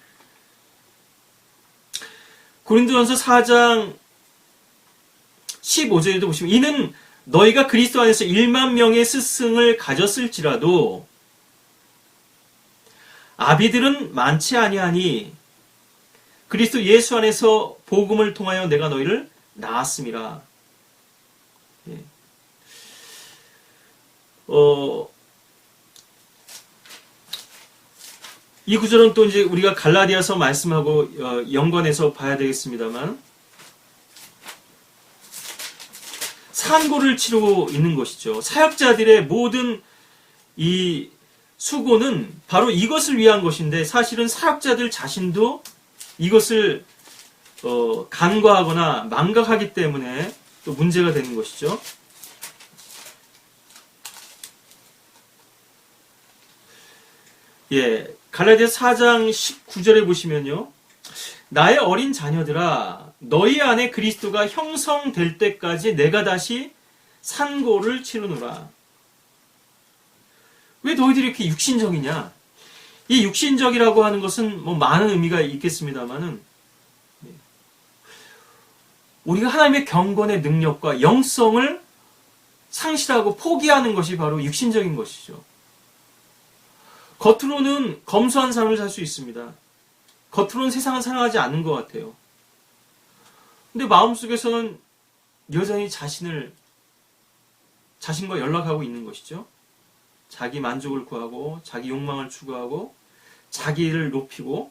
고린도전서 4장 15절에도 보시면 이는 너희가 그리스도 안에서 1만 명의 스승을 가졌을지라도 아비들은 많지 아니하니 그리스도 예수 안에서 복음을 통하여 내가 너희를 낳았음이라. 이 구절은 또 이제 우리가 갈라디아서 말씀하고 연관해서 봐야 되겠습니다만, 산고를 치르고 있는 것이죠. 사역자들의 모든 이 수고는 바로 이것을 위한 것인데, 사실은 사역자들 자신도 이것을 간과하거나 망각하기 때문에 또 문제가 되는 것이죠. 갈라디아 4장 19절에 보시면요. 나의 어린 자녀들아 너희 안에 그리스도가 형성될 때까지 내가 다시 산고를 치르노라. 왜 너희들이 이렇게 육신적이냐? 이 육신적이라고 하는 것은 뭐 많은 의미가 있겠습니다만은 우리가 하나님의 경건의 능력과 영성을 상실하고 포기하는 것이 바로 육신적인 것이죠. 겉으로는 검소한 삶을 살 수 있습니다. 겉으로는 세상을 사랑하지 않는 것 같아요. 근데 마음속에서는 여전히 자신과 연락하고 있는 것이죠. 자기 만족을 구하고 자기 욕망을 추구하고 자기를 높이고.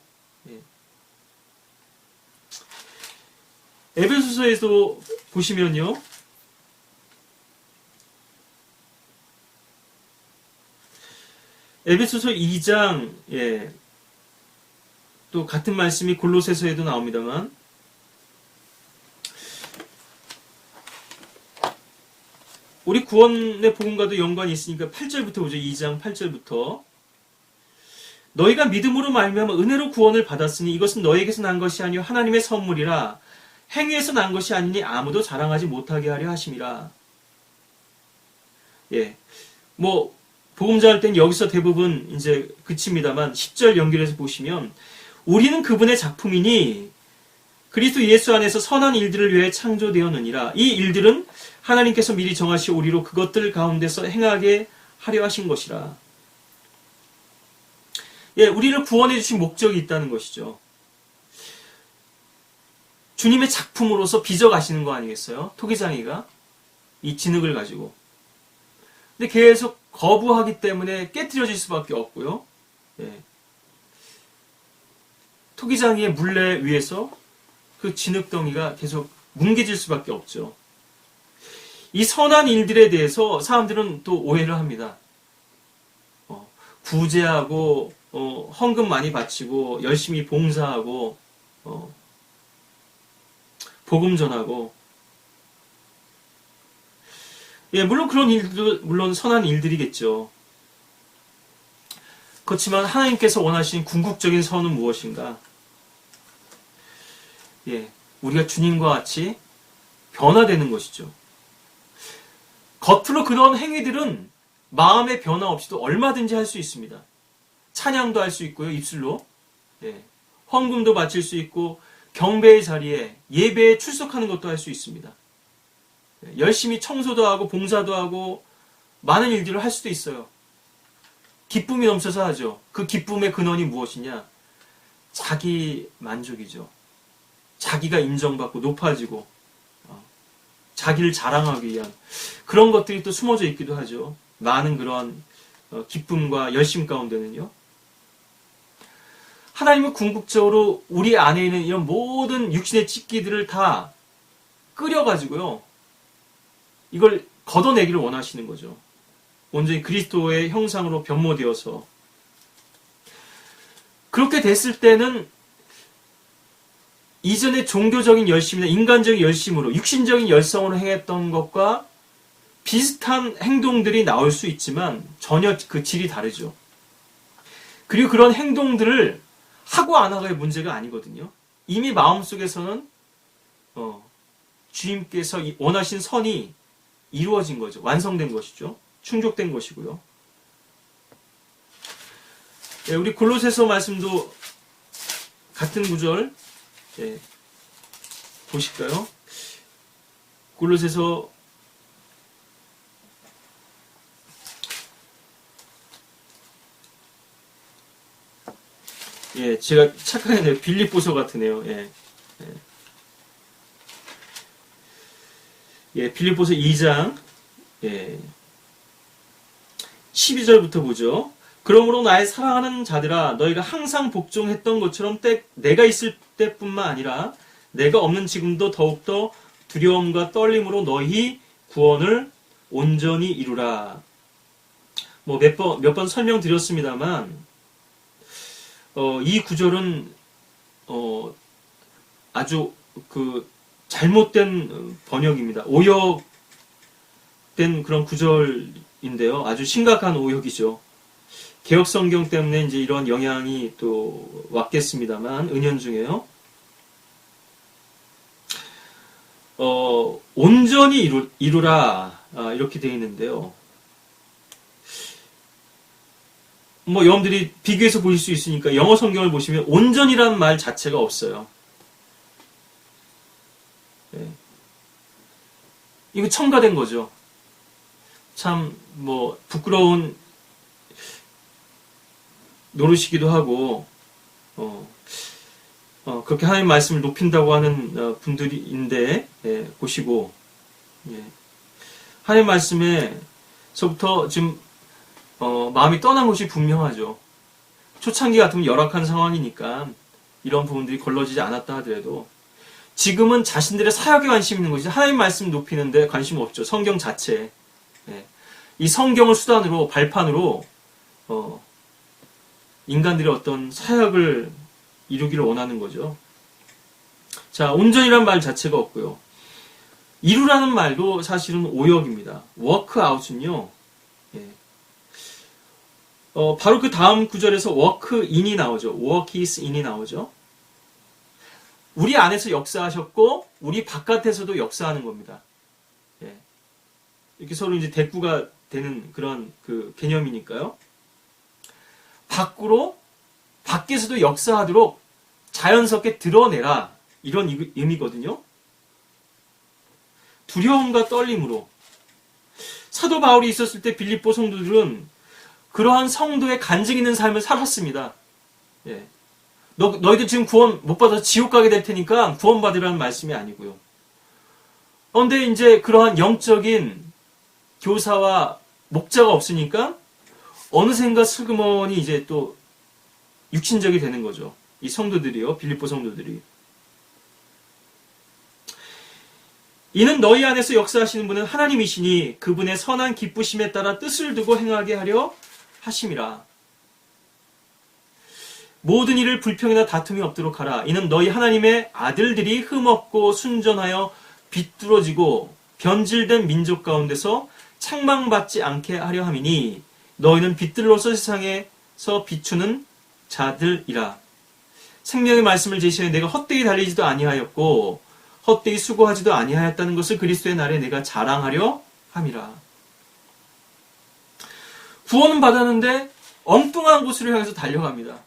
에베소서에도 보시면요. 에베소서 2장, 또 같은 말씀이 골로새서에도 나옵니다만, 우리 구원의 복음과도 연관이 있으니까 8절부터 보죠. 2장 8절부터. 너희가 믿음으로 말미암아 은혜로 구원을 받았으니 이것은 너희에게서 난 것이 아니요 하나님의 선물이라. 행위에서 난 것이 아니니 아무도 자랑하지 못하게 하려 하심이라. 예, 뭐 복음 전할 땐 여기서 대부분 이제 그칩니다만 10절 연결해서 보시면 우리는 그분의 작품이니 그리스도 예수 안에서 선한 일들을 위해 창조되었느니라. 이 일들은 하나님께서 미리 정하시 우리로 그것들 가운데서 행하게 하려 하신 것이라. 예, 우리를 구원해 주신 목적이 있다는 것이죠. 주님의 작품으로서 빚어가시는 거 아니겠어요? 토기장이가 이 진흙을 가지고. 근데 계속 거부하기 때문에 깨트려질 수밖에 없고요. 예. 토기장이의 물레 위에서 그 진흙덩이가 계속 뭉개질 수밖에 없죠. 이 선한 일들에 대해서 사람들은 또 오해를 합니다. 구제하고 헌금 많이 바치고 열심히 봉사하고 복음 전하고, 예, 물론 그런 일도 물론 선한 일들이겠죠. 그렇지만 하나님께서 원하시는 궁극적인 선은 무엇인가? 예, 우리가 주님과 같이 변화되는 것이죠. 겉으로 그런 행위들은 마음의 변화 없이도 얼마든지 할 수 있습니다. 찬양도 할 수 있고요, 입술로. 예, 헌금도 바칠 수 있고, 경배의 자리에 예배에 출석하는 것도 할 수 있습니다. 예, 열심히 청소도 하고 봉사도 하고 많은 일들을 할 수도 있어요. 기쁨이 넘쳐서 하죠. 그 기쁨의 근원이 무엇이냐? 자기 만족이죠. 자기가 인정받고 높아지고 자기를 자랑하기 위한 그런 것들이 또 숨어져 있기도 하죠. 많은 그런 기쁨과 열심 가운데는요. 하나님은 궁극적으로 우리 안에 있는 이런 모든 육신의 찢기들을 다 끓여가지고요. 이걸 걷어내기를 원하시는 거죠. 온전히 그리스도의 형상으로 변모되어서. 그렇게 됐을 때는 이전의 종교적인 열심이나 인간적인 열심으로 육신적인 열성으로 행했던 것과 비슷한 행동들이 나올 수 있지만 전혀 그 질이 다르죠. 그리고 그런 행동들을 하고 안 하고의 문제가 아니거든요. 이미 마음속에서는 주님께서 원하신 선이 이루어진 거죠. 완성된 것이죠. 충족된 것이고요. 예, 우리 골로새서 말씀도 같은 구절 보실까요? 골로새서 예, 제가 착각했네요. 빌립보서 같으네요. 빌립보서 2장 12절부터 보죠. 그러므로 나의 사랑하는 자들아 너희가 항상 복종했던 것처럼 내가 있을 때뿐만 아니라 내가 없는 지금도 더욱더 두려움과 떨림으로 너희 구원을 온전히 이루라. 뭐 몇 번 설명드렸습니다만 이 구절은 아주 그 잘못된 번역입니다. 오역된 그런 구절인데요. 아주 심각한 오역이죠. 개혁 성경 때문에 이제 이런 영향이 또 왔겠습니다만 은연중에요. 온전히 이루라 이렇게 되어 있는데요. 뭐 여러분들이 비교해서 보실 수 있으니까 영어 성경을 보시면 온전이라는 말 자체가 없어요. 이거 첨가된 거죠. 참 뭐 부끄러운 노릇이기도 하고 그렇게 하나님 말씀을 높인다고 하는 분들인데 보시고 하나님 말씀에서부터 지금 마음이 떠난 것이 분명하죠. 초창기 같으면 열악한 상황이니까 이런 부분들이 걸러지지 않았다 하더라도 지금은 자신들의 사역에 관심 있는 것이지 하나님 말씀 높이는데 관심 없죠. 성경 자체에. 이 성경을 수단으로 발판으로 인간들의 어떤 사역을 이루기를 원하는 거죠. 자, 온전이란 말 자체가 없고요. 이루라는 말도 사실은 오역입니다. work out은요. 바로 그 다음 구절에서 work in이 나오죠. work is in이 나오죠. 우리 안에서 역사하셨고 우리 바깥에서도 역사하는 겁니다. 예. 이렇게 서로 이제 대꾸가 되는 그런 그 개념이니까요. 밖에서도 역사하도록 자연스럽게 드러내라. 이런 의미거든요. 두려움과 떨림으로. 사도 바울이 있었을 때 빌립보 성도들은 그러한 성도의 간증 있는 삶을 살았습니다. 예. 너희들 지금 구원 못 받아서 지옥 가게 될 테니까 구원 받으라는 말씀이 아니고요. 그런데 이제 그러한 영적인 교사와 목자가 없으니까 어느샌가 슬그머니 이제 또 육신적이 되는 거죠. 이 성도들이요. 빌립보 성도들이. 이는 너희 안에서 역사하시는 분은 하나님이시니 그분의 선한 기쁘심에 따라 뜻을 두고 행하게 하려 하심이라. 모든 일을 불평이나 다툼이 없도록 하라. 이는 너희 하나님의 아들들이 흠없고 순전하여 비뚤어지고 변질된 민족 가운데서 책망받지 않게 하려 함이니 너희는 빛들로서 세상에서 비추는 자들이라. 생명의 말씀을 제시하여 내가 헛되이 달리지도 아니하였고 헛되이 수고하지도 아니하였다는 것을 그리스도의 날에 내가 자랑하려 함이라. 구원은 받았는데 엉뚱한 곳으로 향해서 달려갑니다.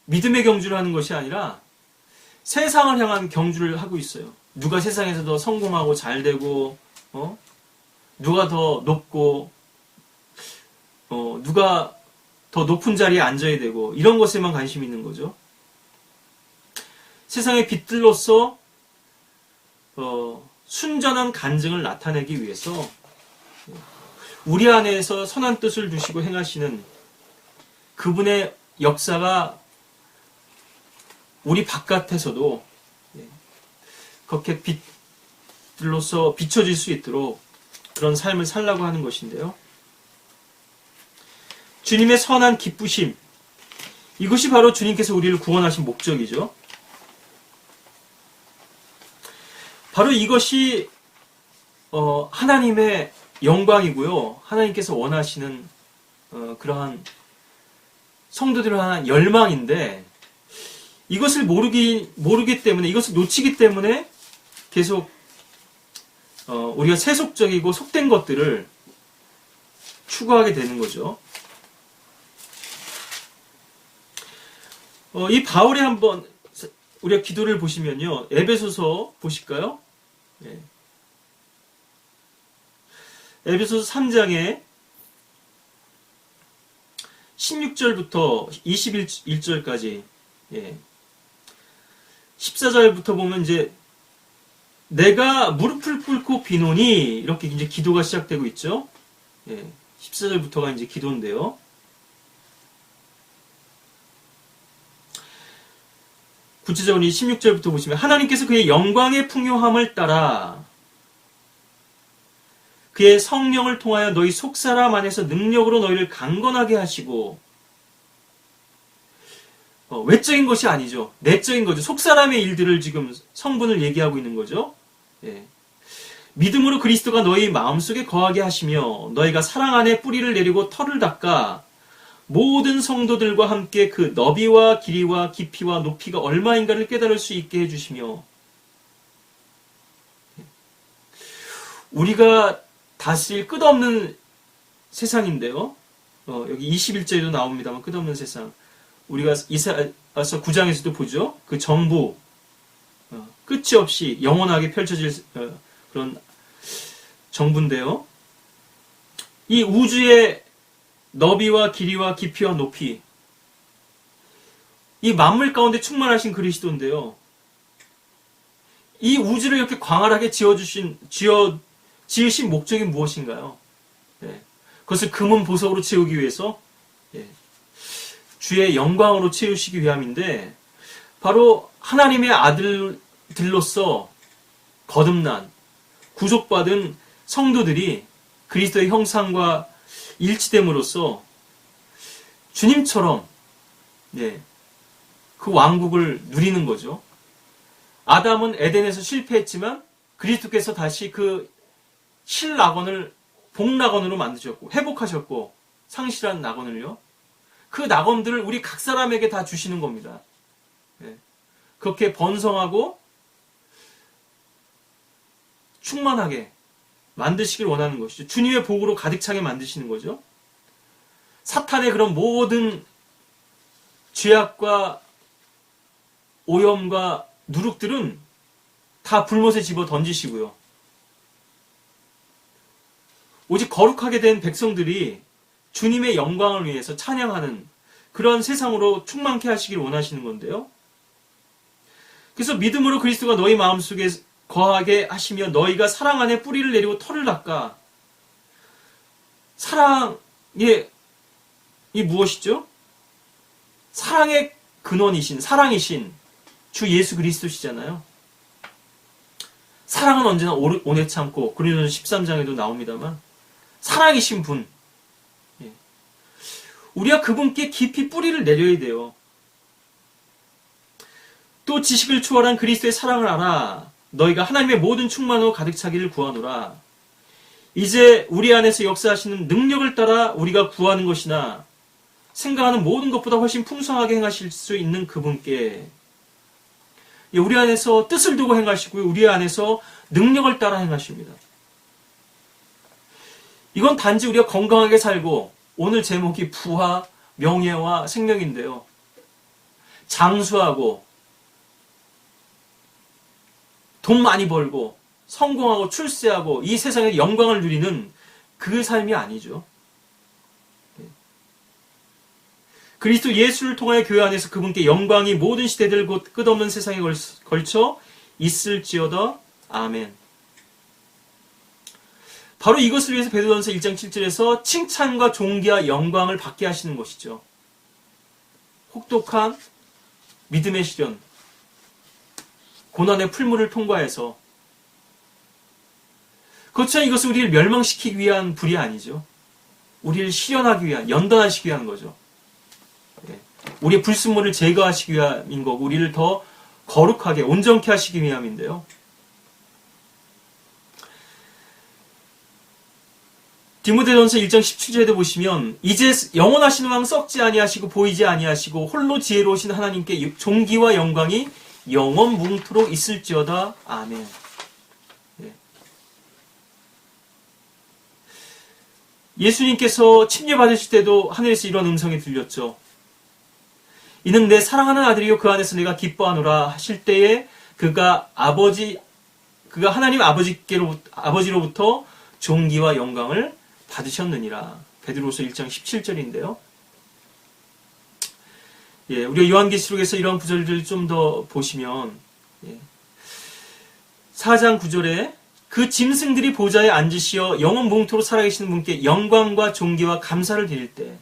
믿음의 경주를 하는 것이 아니라 세상을 향한 경주를 하고 있어요. 누가 세상에서 더 성공하고 잘 되고, 누가 더 높고, 누가 더 높은 자리에 앉아야 되고, 이런 것에만 관심이 있는 거죠. 세상의 빛들로서 순전한 간증을 나타내기 위해서 우리 안에서 선한 뜻을 두시고 행하시는 그분의 역사가 우리 바깥에서도 그렇게 빛들로서 비춰질 수 있도록 그런 삶을 살라고 하는 것인데요. 주님의 선한 기쁘심, 이것이 바로 주님께서 우리를 구원하신 목적이죠. 바로 이것이 하나님의 영광이고요. 하나님께서 원하시는 그러한 성도들을 향한 열망인데 이것을 모르기 때문에, 이것을 놓치기 때문에 계속 우리가 세속적이고 속된 것들을 추구하게 되는 거죠. 이 바울이 한번 우리가 기도를 보시면요. 에베소서 보실까요? 네. 에베소서 3장에 16절부터 21절까지 14절부터 보면 이제 내가 무릎을 꿇고 비노니 이렇게 이제 기도가 시작되고 있죠. 14절부터가 이제 기도인데요. 구체적으로 16절부터 보시면 하나님께서 그의 영광의 풍요함을 따라 그의 성령을 통하여 너희 속사람 안에서 능력으로 너희를 강건하게 하시고 외적인 것이 아니죠. 내적인 거죠. 속사람의 일들을 지금 성분을 얘기하고 있는 거죠. 믿음으로 그리스도가 너희 마음속에 거하게 하시며 너희가 사랑 안에 뿌리를 내리고 털을 닦아 모든 성도들과 함께 그 너비와 길이와 깊이와 높이가 얼마인가를 깨달을 수 있게 해주시며 우리가 다스릴 끝없는 세상인데요. 여기 21절에도 나옵니다만 끝없는 세상. 우리가 이사야서 9장에서도 보죠. 그 정부 끝이 없이 영원하게 펼쳐질 그런 정부인데요. 이 우주의 너비와 길이와 깊이와 높이 이 만물 가운데 충만하신 그리스도인데요. 이 우주를 이렇게 광활하게 지으신 목적이 무엇인가요? 그것을 금은 보석으로 채우기 위해서 주의 영광으로 채우시기 위함인데 바로 하나님의 아들들로서 거듭난 구속받은 성도들이 그리스도의 형상과 일치됨으로써 주님처럼 그 왕국을 누리는 거죠. 아담은 에덴에서 실패했지만 그리스도께서 다시 그 신락원을 복낙원으로 만드셨고 회복하셨고 상실한 낙원을요. 그 낙원들을 우리 각 사람에게 다 주시는 겁니다. 예. 그렇게 번성하고 충만하게 만드시길 원하는 것이죠. 주님의 복으로 가득 차게 만드시는 거죠. 사탄의 그런 모든 죄악과 오염과 누룩들은 다 불못에 집어 던지시고요. 오직 거룩하게 된 백성들이 주님의 영광을 위해서 찬양하는 그런 세상으로 충만케 하시길 원하시는 건데요. 그래서 믿음으로 그리스도가 너희 마음속에 거하게 하시며 너희가 사랑 안에 뿌리를 내리고 털을 닦아. 사랑이 무엇이죠? 사랑의 근원이신, 사랑이신 주 예수 그리스도시잖아요. 사랑은 언제나 오래 참고, 고린도서 13장에도 나옵니다만 사랑이신 분, 우리가 그분께 깊이 뿌리를 내려야 돼요. 또 지식을 초월한 그리스도의 사랑을 알아 너희가 하나님의 모든 충만으로 가득 차기를 구하노라. 이제 우리 안에서 역사하시는 능력을 따라 우리가 구하는 것이나 생각하는 모든 것보다 훨씬 풍성하게 행하실 수 있는 그분께, 우리 안에서 뜻을 두고 행하시고요, 우리 안에서 능력을 따라 행하십니다. 이건 단지 우리가 건강하게 살고, 오늘 제목이 부와 명예와 생명인데요, 장수하고 돈 많이 벌고 성공하고 출세하고 이 세상의 영광을 누리는 그 삶이 아니죠. 그리스도 예수를 통하여 교회 안에서 그분께 영광이 모든 시대들 곧 끝없는 세상에 걸쳐 있을지어다. 아멘. 바로 이것을 위해서 베드로전서 1장 7절에서 칭찬과 존귀와 영광을 받게 하시는 것이죠. 혹독한 믿음의 시련, 고난의 풀무를 통과해서, 그렇지만 이것은 우리를 멸망시키기 위한 불이 아니죠. 우리를 실현하기 위한, 연단하시기 위한 거죠. 우리의 불순물을 제거하시기 위함인 거고, 우리를 더 거룩하게 온전케 하시기 위함인데요. 디모데전서 1장 17절에도 보시면 이제 영원하신 왕 썩지 아니하시고 보이지 아니하시고 홀로 지혜로우신 하나님께 존귀와 영광이 영원 무궁토록 있을지어다. 아멘. 예수님께서 침례받으실 때도 하늘에서 이런 음성이 들렸죠. 이는 내 사랑하는 아들이요 그 안에서 내가 기뻐하노라 하실 때에 그가 하나님 아버지로부터 존귀와 영광을 받으셨느니라. 베드로서 1장 17절인데요. 우리가 요한계시록에서 이런 구절들을 좀 더 보시면 4장 9절에 그 짐승들이 보좌에 앉으시어 영원 무궁토록 살아계시는 분께 영광과 존귀와 감사를 드릴 때,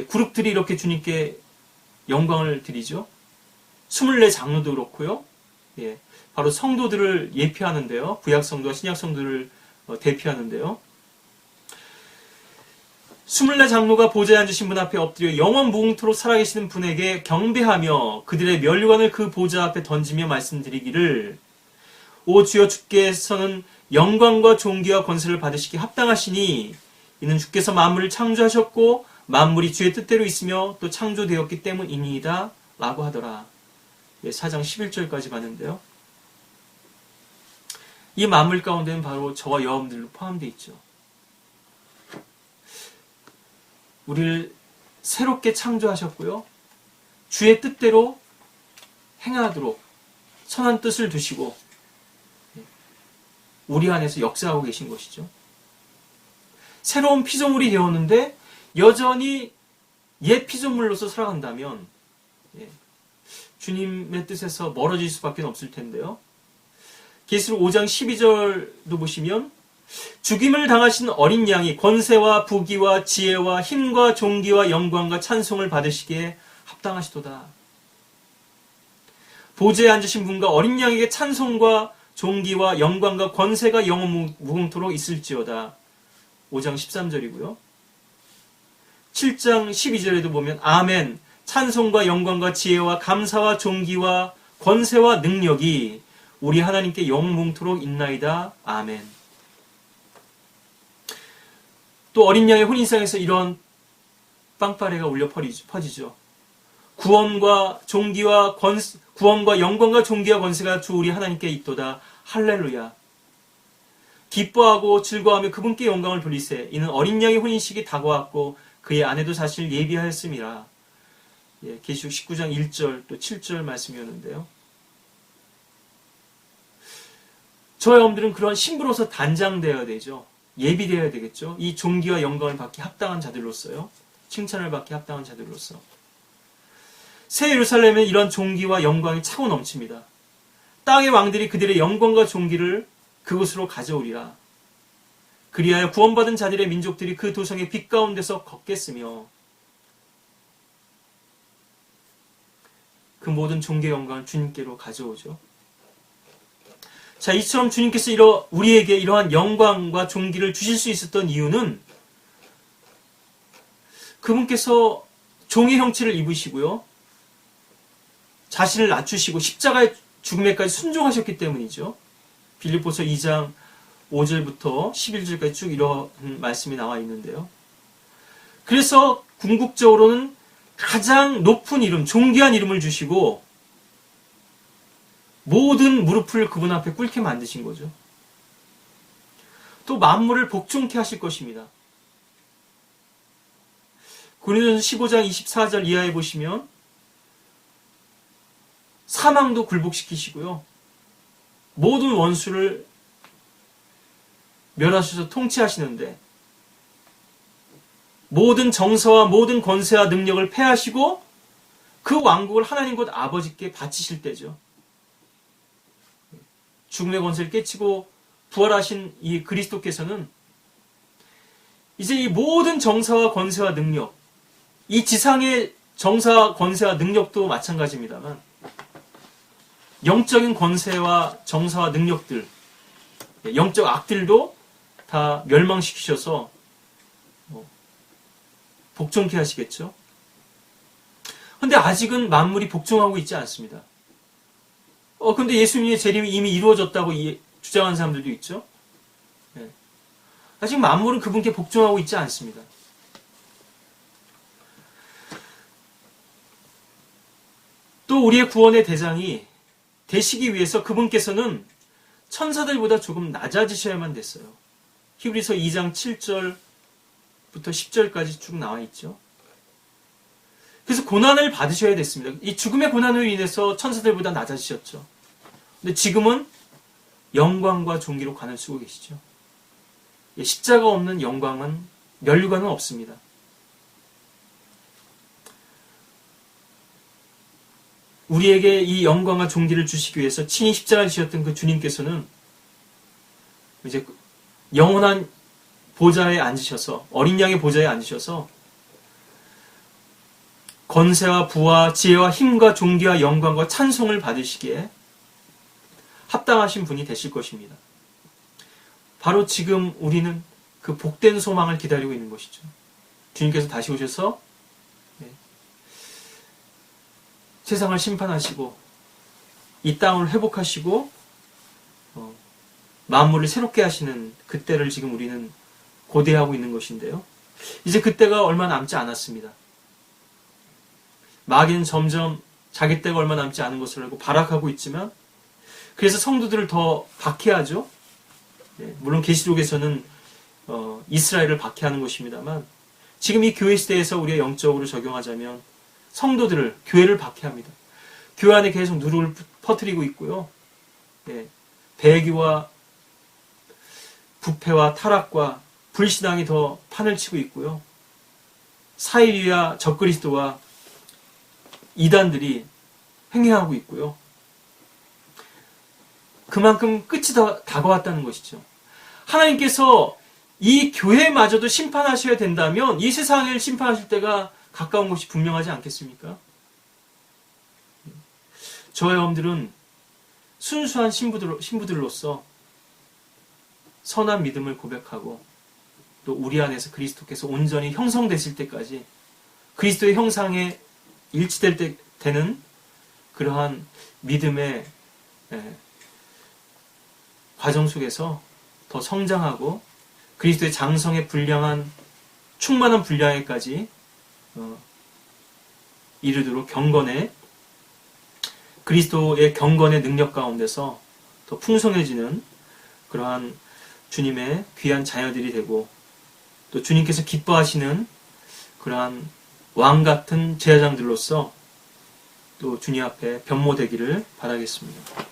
그룹들이 이렇게 주님께 영광을 드리죠. 24장로도 그렇고요. 바로 성도들을 예표하는데요. 구약성도와 신약성도를 대표하는데요. 24장로가 보좌에 앉으신 분 앞에 엎드려 영원 무궁토록 살아계시는 분에게 경배하며 그들의 면류관을 그 보좌 앞에 던지며 말씀드리기를, 오 주여, 주께서는 영광과 존귀와 권세를 받으시기 합당하시니 이는 주께서 만물을 창조하셨고 만물이 주의 뜻대로 있으며 또 창조되었기 때문이니이다 라고 하더라. 4장 11절까지 봤는데요. 이 만물 가운데는 바로 저와 여러분들로 포함되어 있죠. 우리를 새롭게 창조하셨고요, 주의 뜻대로 행하도록 선한 뜻을 두시고 우리 안에서 역사하고 계신 것이죠. 새로운 피조물이 되었는데 여전히 옛 피조물로서 살아간다면 주님의 뜻에서 멀어질 수밖에 없을 텐데요. 계시록 5장 12절도 보시면 죽임을 당하신 어린 양이 권세와 부귀와 지혜와 힘과 존귀와 영광과 찬송을 받으시기에 합당하시도다. 보좌에 앉으신 분과 어린 양에게 찬송과 존귀와 영광과 권세가 영원 무궁토록 있을지어다. 5장 13절이고요. 7장 12절에도 보면 아멘, 찬송과 영광과 지혜와 감사와 존귀와 권세와 능력이 우리 하나님께 영원 무궁토록 있나이다. 아멘. 또 어린 양의 혼인상에서 이런 빵빠레가 울려 퍼지죠. 구원과 영광과 존귀와 권세가 주 우리 하나님께 있도다. 할렐루야. 기뻐하고 즐거워하며 그분께 영광을 돌리세. 이는 어린 양의 혼인식이 다가왔고 그의 아내도 사실 예비하였음이라. 예, 계시록 19장 1절 또 7절 말씀이었는데요. 저와 여러분들은 그런 신부로서 단장되어야 되죠. 예비되어야 되겠죠. 이 존귀와 영광을 받기 합당한 자들로서요. 칭찬을 받기 합당한 자들로서. 새 예루살렘에 이런 존귀와 영광이 차고 넘칩니다. 땅의 왕들이 그들의 영광과 존귀를 그곳으로 가져오리라. 그리하여 구원받은 자들의 민족들이 그 도성의 빛 가운데서 걷겠으며 그 모든 존귀의 영광을 주님께로 가져오죠. 자, 이처럼 주님께서 우리에게 이러한 영광과 존귀를 주실 수 있었던 이유는 그분께서 종의 형체를 입으시고요. 자신을 낮추시고 십자가의 죽음에까지 순종하셨기 때문이죠. 빌립보서 2장 5절부터 11절까지 쭉 이런 말씀이 나와 있는데요. 그래서 궁극적으로는 가장 높은 이름, 존귀한 이름을 주시고 모든 무릎을 그분 앞에 꿇게 만드신 거죠. 또 만물을 복종케 하실 것입니다. 고린도전서 15장 24절 이하에 보시면 사망도 굴복시키시고요. 모든 원수를 멸하셔서 통치하시는데 모든 정서와 모든 권세와 능력을 패하시고 그 왕국을 하나님 곧 아버지께 바치실 때죠. 죽음의 권세를 깨치고 부활하신 이 그리스도께서는 이제 이 모든 정사와 권세와 능력, 이 지상의 정사와 권세와 능력도 마찬가지입니다만 영적인 권세와 정사와 능력들, 영적 악들도 다 멸망시키셔서 복종케 하시겠죠. 그런데 아직은 만물이 복종하고 있지 않습니다. 근데 예수님의 재림이 이미 이루어졌다고 주장하는 사람들도 있죠. 아직 만물은 그분께 복종하고 있지 않습니다. 또 우리의 구원의 대장이 되시기 위해서 그분께서는 천사들보다 조금 낮아지셔야만 됐어요. 히브리서 2장 7절부터 10절까지 쭉 나와 있죠. 그래서 고난을 받으셔야 됐습니다. 이 죽음의 고난으로 인해서 천사들보다 낮아지셨죠. 근데 지금은 영광과 존귀로 관을 쓰고 계시죠. 십자가 없는 영광은 면류관은 없습니다. 우리에게 이 영광과 존귀를 주시기 위해서 친히 십자가를 지셨던 그 주님께서는 이제 영원한 보좌에 앉으셔서 어린 양의 보좌에 앉으셔서 권세와 부와 지혜와 힘과 존귀와 영광과 찬송을 받으시기에 합당하신 분이 되실 것입니다. 바로 지금 우리는 그 복된 소망을 기다리고 있는 것이죠. 주님께서 다시 오셔서 세상을 심판하시고 이 땅을 회복하시고 만물을 새롭게 하시는 그때를 지금 우리는 고대하고 있는 것인데요. 이제 그때가 얼마 남지 않았습니다. 마귀는 점점 자기 때가 얼마 남지 않은 것을 알고 발악하고 있지만 그래서 성도들을 더 박해하죠. 물론 계시록에서는 이스라엘을 박해하는 것입니다만 지금 이 교회 시대에서 우리가 영적으로 적용하자면 성도들을, 교회를 박해합니다. 교회 안에 계속 누룩을 퍼뜨리고 있고요. 배교와 부패와 타락과 불신앙이 더 판을 치고 있고요. 사이비와 적그리스도와 이단들이 횡행하고 있고요. 그만큼 끝이 다가왔다는 것이죠. 하나님께서 이 교회마저도 심판하셔야 된다면 이 세상을 심판하실 때가 가까운 것이 분명하지 않겠습니까? 저와 여러분들은 순수한 신부들로서 선한 믿음을 고백하고 또 우리 안에서 그리스도께서 온전히 형성되실 때까지 그리스도의 형상에 일치될 때는 그러한 믿음의 과정 속에서 더 성장하고 그리스도의 장성에 분량한 충만한 분량에까지 이르도록 그리스도의 경건의 능력 가운데서 더 풍성해지는 그러한 주님의 귀한 자녀들이 되고, 또 주님께서 기뻐하시는 그러한 왕 같은 제사장들로서 또 주님 앞에 변모되기를 바라겠습니다.